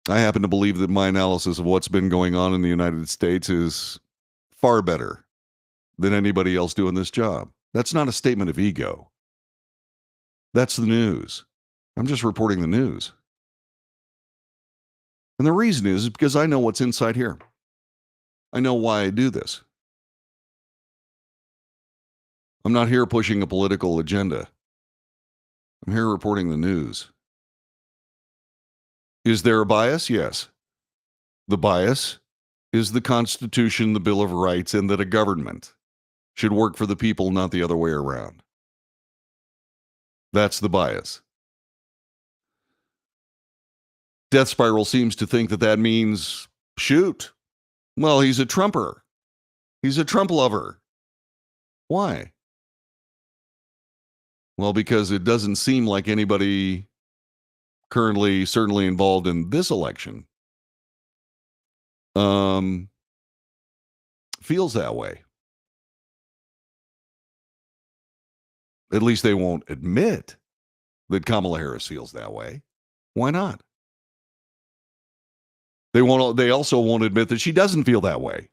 I happen to believe that my analysis of what's been going on in the United States is far better than anybody else doing this job. That's not a statement of ego. That's the news. I'm just reporting the news. And the reason is because I know what's inside here. I know why I do this. I'm not here pushing a political agenda. I'm here reporting the news. Is there a bias? Yes. The bias is the Constitution, the Bill of Rights, and that a government should work for the people, not the other way around. That's the bias. Death Spiral seems to think that that means shoot. Well, he's a Trumper. He's a Trump lover. Why? Well, because it doesn't seem like anybody currently certainly involved in this election feels that way. At least they won't admit that Kamala Harris feels that way. Why not? They also won't admit that she doesn't feel that way.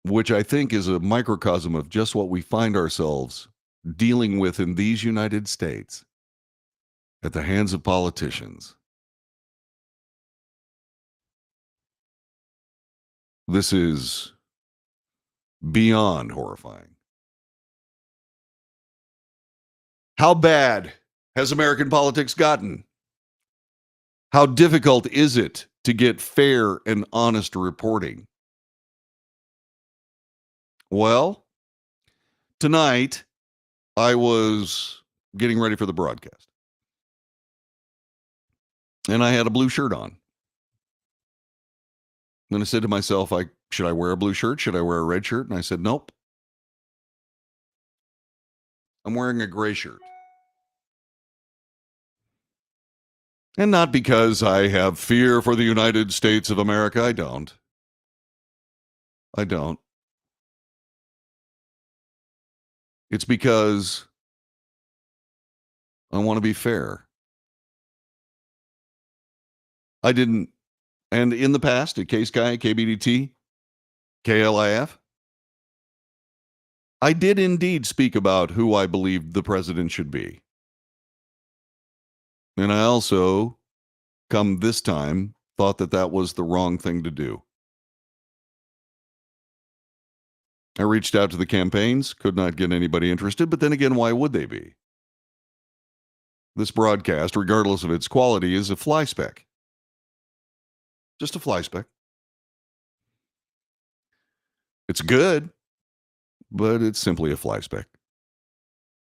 Which I think is a microcosm of just what we find ourselves dealing with in these United States at the hands of politicians. This is beyond horrifying. How bad has American politics gotten? How difficult is it to get fair and honest reporting? Well, tonight I was getting ready for the broadcast. And I had a blue shirt on. And I said to myself, should I wear a blue shirt? Should I wear a red shirt? And I said, nope. I'm wearing a gray shirt. And not because I have fear for the United States of America. I don't. It's because I want to be fair. I didn't, and in the past, at K-Sky, KBDT, KLIF, I did indeed speak about who I believed the president should be. And I also, come this time, thought that that was the wrong thing to do. I reached out to the campaigns, could not get anybody interested, but then again, why would they be? This broadcast, regardless of its quality, is a fly speck. Just a fly speck. It's good, but it's simply a fly speck.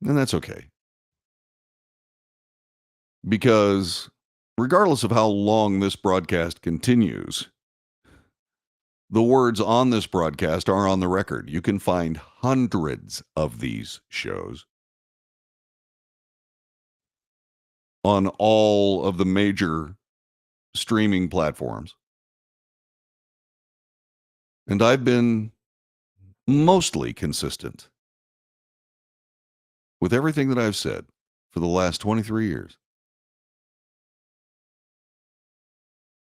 And that's okay. Because regardless of how long this broadcast continues, the words on this broadcast are on the record. You can find hundreds of these shows on all of the major streaming platforms. And I've been mostly consistent with everything that I've said for the last 23 years.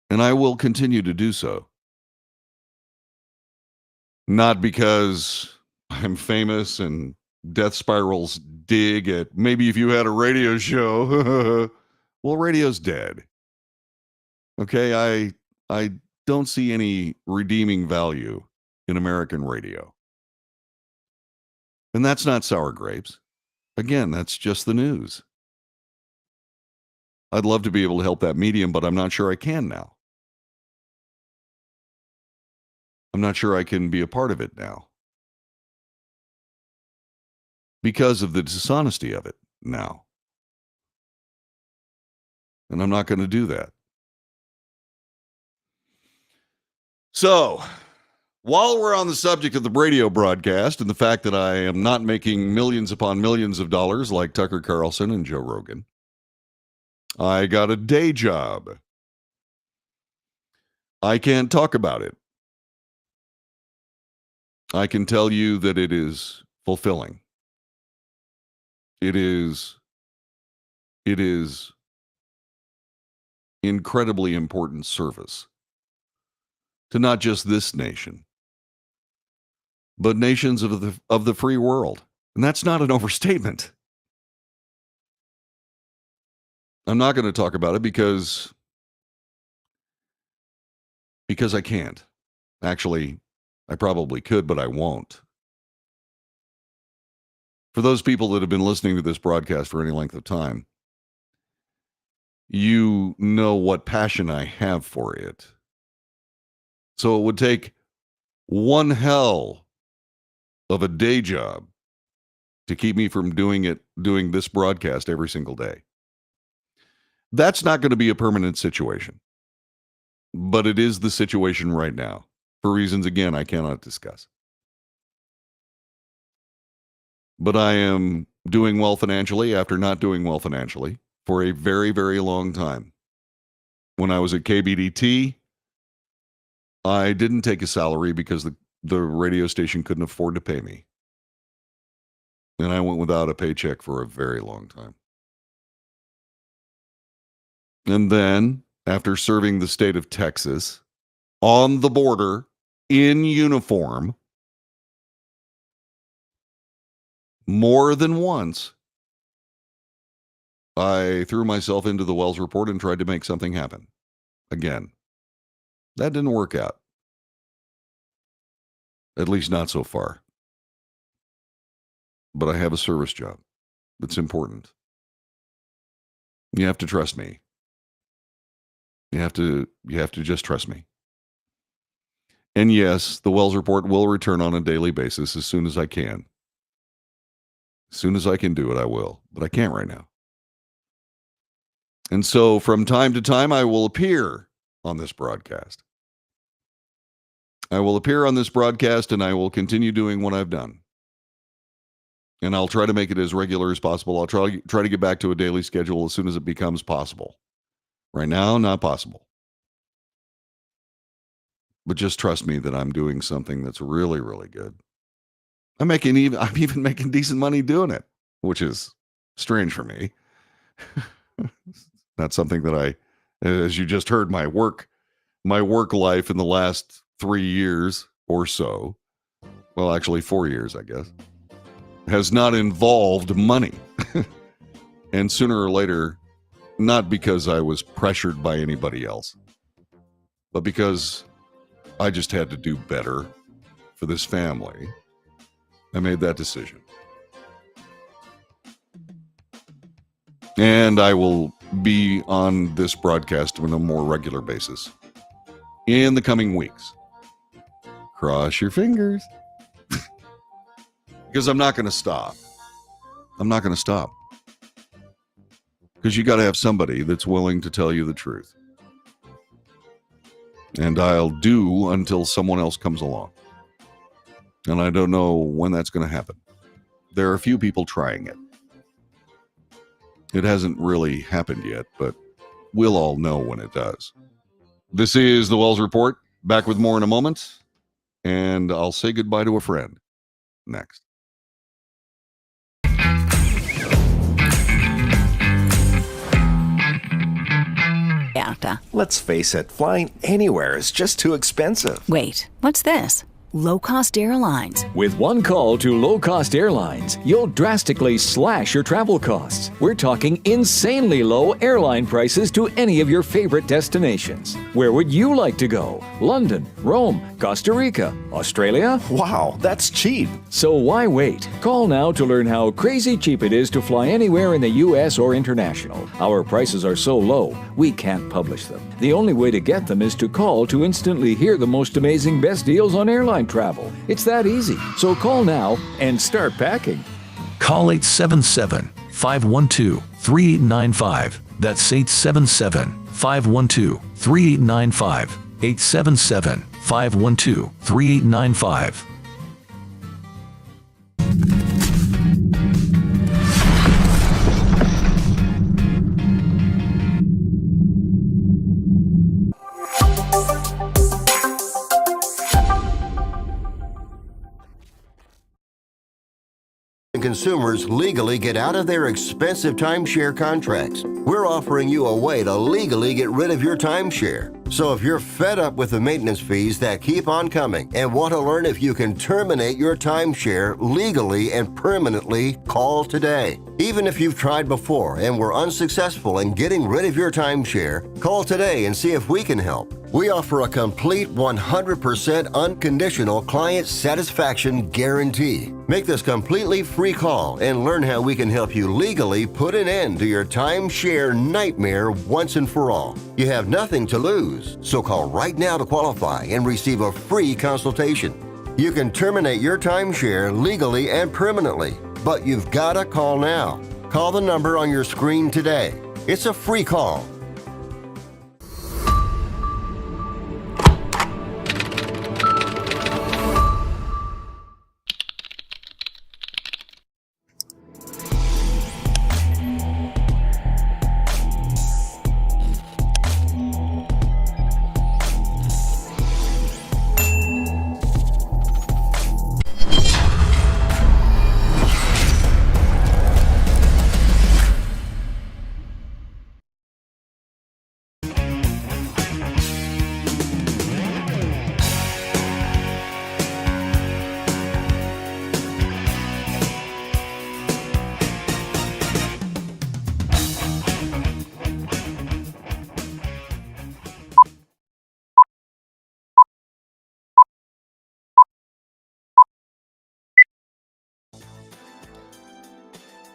And I will continue to do so. Not because I'm famous and death spirals dig at maybe if you had a radio show. Well, radio's dead. Okay, I don't see any redeeming value in American radio. And that's not sour grapes. Again, that's just the news. I'd love to be able to help that medium, but I'm not sure I can now. I'm not sure I can be a part of it now. Because of the dishonesty of it now. And I'm not going to do that. So, while we're on the subject of the radio broadcast and the fact that I am not making millions upon millions of dollars like Tucker Carlson and Joe Rogan, I got a day job. I can't talk about it. I can tell you that it is fulfilling. It is incredibly important service to not just this nation, but nations of the free world. And that's not an overstatement. I'm not going to talk about it because I can't. Actually, I probably could, but I won't. For those people that have been listening to this broadcast for any length of time, you know what passion I have for it. So it would take one hell of a day job to keep me from doing this broadcast every single day. That's not going to be a permanent situation. But it is the situation right now, for reasons, again, I cannot discuss. But I am doing well financially after not doing well financially for a very, very long time. When I was at KBDT, I didn't take a salary because the radio station couldn't afford to pay me. And I went without a paycheck for a very long time. And then, after serving the state of Texas on the border in uniform more than once, I threw myself into the Wells Report and tried to make something happen. Again, that didn't work out. At least not so far. But I have a service job that's important. You have to trust me. You have to just trust me. And yes, the Wells Report will return on a daily basis as soon as I can. As soon as I can do it, I will. But I can't right now. And so from time to time, I will appear on this broadcast. I will appear on this broadcast and I will continue doing what I've done. And I'll try to make it as regular as possible. I'll try to get back to a daily schedule as soon as it becomes possible. Right now, not possible. But just trust me that I'm doing something that's really, really good. I'm even making decent money doing it, which is strange for me. That's something that as you just heard, my work life in the last 3 years or so. Well, actually 4 years, I guess. has not involved money. And sooner or later, not because I was pressured by anybody else, but because I just had to do better for this family, I made that decision. And I will be on this broadcast on a more regular basis in the coming weeks. Cross your fingers. Because I'm not going to stop. I'm not going to stop. Because you got to have somebody that's willing to tell you the truth. And I'll do until someone else comes along. And I don't know when that's going to happen. There are a few people trying it. It hasn't really happened yet, but we'll all know when it does. This is the Wells Report. Back with more in a moment. And I'll say goodbye to a friend next. Let's face it, flying anywhere is just too expensive. Wait, what's this? Low-cost airlines. With one call to low-cost airlines, you'll drastically slash your travel costs. We're talking insanely low airline prices to any of your favorite destinations. Where would you like to go? London, Rome, Costa Rica, Australia? Wow, that's cheap. So why wait? Call now to learn how crazy cheap it is to fly anywhere in the U.S. or international. Our prices are so low, we can't publish them. The only way to get them is to call to instantly hear the most amazing best deals on airline travel. It's that easy. So call now and start packing. Call 877-512-3895. That's 877-512-3895. 877-512-3895. Consumers legally get out of their expensive timeshare contracts. We're offering you a way to legally get rid of your timeshare. So if you're fed up with the maintenance fees that keep on coming and want to learn if you can terminate your timeshare legally and permanently, call today. Even if you've tried before and were unsuccessful in getting rid of your timeshare, call today and see if we can help. We offer a complete 100% unconditional client satisfaction guarantee. Make this completely free call and learn how we can help you legally put an end to your timeshare nightmare once and for all. You have nothing to lose, so call right now to qualify and receive a free consultation. You can terminate your timeshare legally and permanently, but you've got to call now. Call the number on your screen today. It's a free call.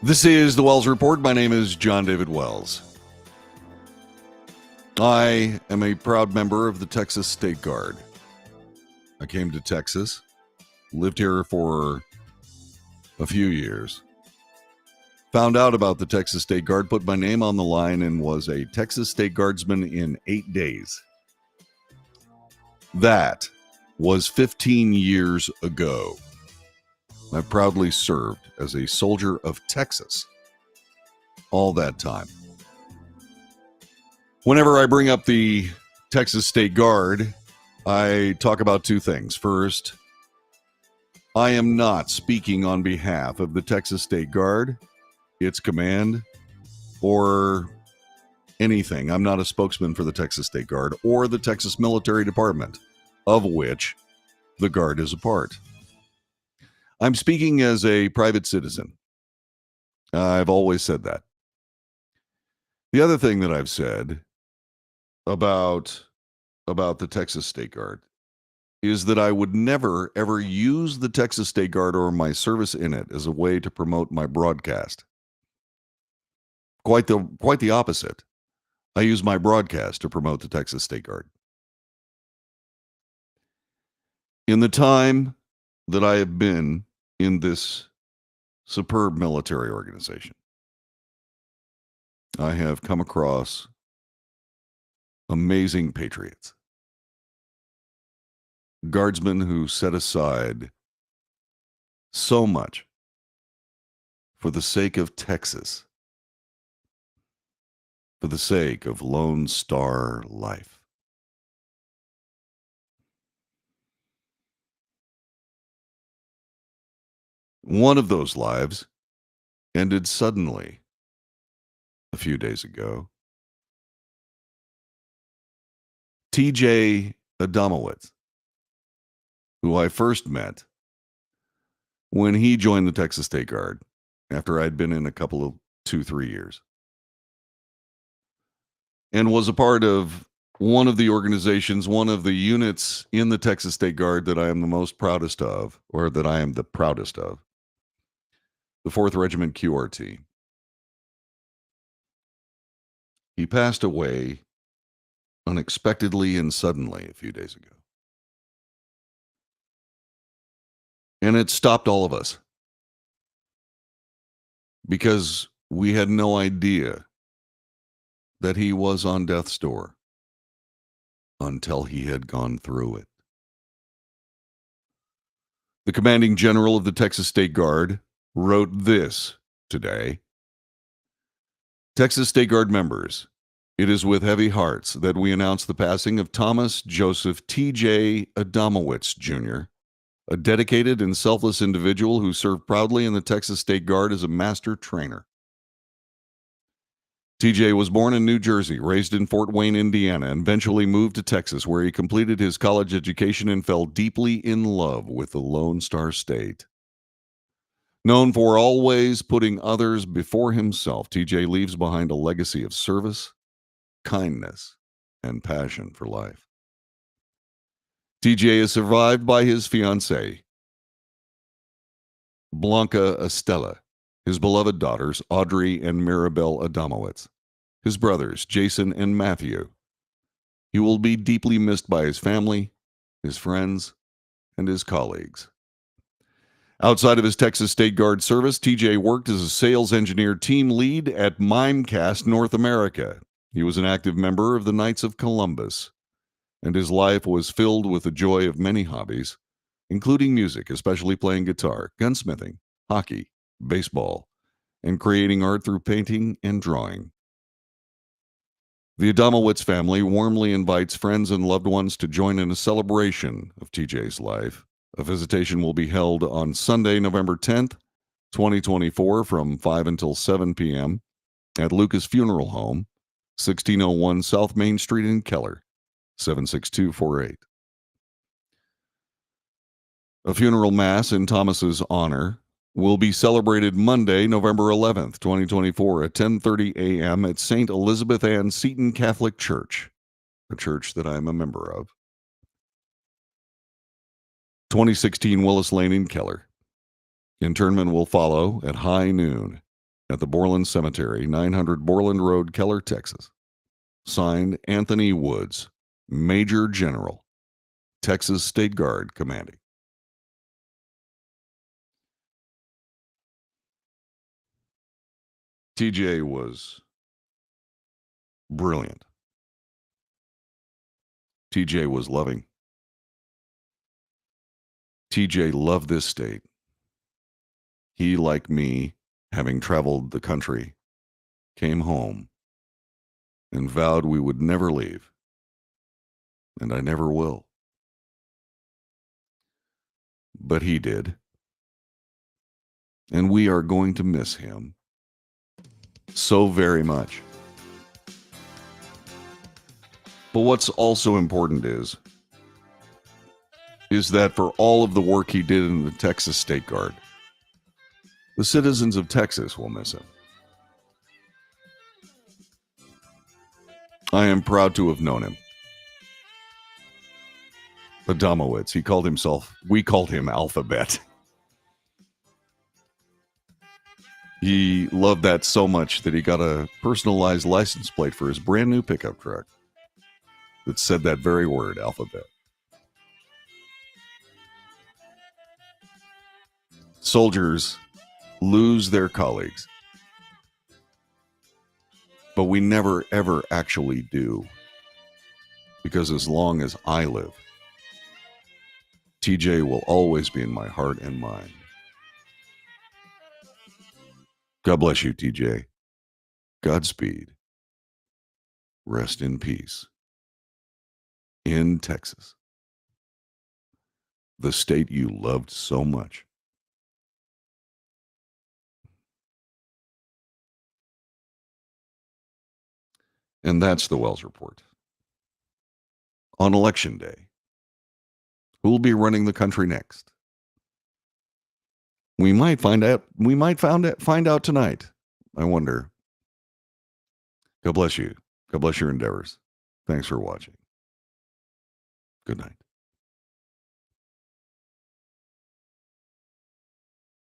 This is the Wells Report. My name is John David Wells. I am a proud member of the Texas State Guard. I came to Texas, lived here for a few years, found out about the Texas State Guard, put my name on the line, and was a Texas State Guardsman in 8 days. That was 15 years ago. I proudly served as a soldier of Texas all that time. Whenever I bring up the Texas State Guard, I talk about two things. First, I am not speaking on behalf of the Texas State Guard, its command, or anything. I'm not a spokesman for the Texas State Guard or the Texas Military Department, of which the Guard is a part. I'm speaking as a private citizen. I've always said that. The other thing that I've said about the Texas State Guard is that I would never, ever use the Texas State Guard or my service in it as a way to promote my broadcast. Quite the opposite. I use my broadcast to promote the Texas State Guard. In the time that I have been in this superb military organization, I have come across amazing patriots. Guardsmen who set aside so much for the sake of Texas, for the sake of Lone Star life. One of those lives ended suddenly a few days ago. TJ Adamowicz, who I first met when he joined the Texas State Guard after I'd been in a couple of 2-3 years, and was a part of one of the organizations, one of the units in the Texas State Guard that I am the most proudest of, or that I am the proudest of, the 4th Regiment QRT. He passed away unexpectedly and suddenly a few days ago. And it stopped all of us because we had no idea that he was on death's door until he had gone through it. The commanding general of the Texas State Guard wrote this today. Texas State Guard members, it is with heavy hearts that we announce the passing of Thomas Joseph T.J. Adamowicz, Jr., a dedicated and selfless individual who served proudly in the Texas State Guard as a master trainer. TJ was born in New Jersey, raised in Fort Wayne, Indiana, and eventually moved to Texas, where he completed his college education and fell deeply in love with the Lone Star State. Known for always putting others before himself, TJ leaves behind a legacy of service, kindness, and passion for life. TJ is survived by his fiancée, Blanca Estella, his beloved daughters, Audrey and Maribel Adamowicz, his brothers, Jason and Matthew. He will be deeply missed by his family, his friends, and his colleagues. Outside of his Texas State Guard service, TJ worked as a sales engineer team lead at Mimecast North America. He was an active member of the Knights of Columbus, and his life was filled with the joy of many hobbies, including music, especially playing guitar, gunsmithing, hockey, baseball, and creating art through painting and drawing. The Adamowicz family warmly invites friends and loved ones to join in a celebration of TJ's life. A visitation will be held on Sunday, November 10th, 2024, from 5 until 7 p.m. at Lucas Funeral Home, 1601 South Main Street in Keller, 76248. A funeral mass in Thomas's honor will be celebrated Monday, November 11th, 2024 at 10:30 a.m. at St. Elizabeth Ann Seton Catholic Church, a church that I am a member of. 2016 Willis Lane in Keller. Interment will follow at high noon at the Borland Cemetery, 900 Borland Road, Keller, Texas. Signed, Anthony Woods, Major General, Texas State Guard Commanding. TJ was brilliant. TJ was loving. TJ loved this state. He, like me, having traveled the country, came home and vowed we would never leave. And I never will. But he did. And we are going to miss him so very much. But what's also important is is that for all of the work he did in the Texas State Guard, the citizens of Texas will miss him. I am proud to have known him. Adamowicz, we called him Alphabet. He loved that so much that he got a personalized license plate for his brand new pickup truck that said that very word, Alphabet. Soldiers lose their colleagues, but we never, ever actually do. Because as long as I live, TJ will always be in my heart and mind. God bless you, TJ. Godspeed. Rest in peace. In Texas, the state you loved so much. And that's the Wells Report. On Election Day, who will be running the country next? We might find out. We might find out tonight. I wonder. God bless you. God bless your endeavors. Thanks for watching. Good night.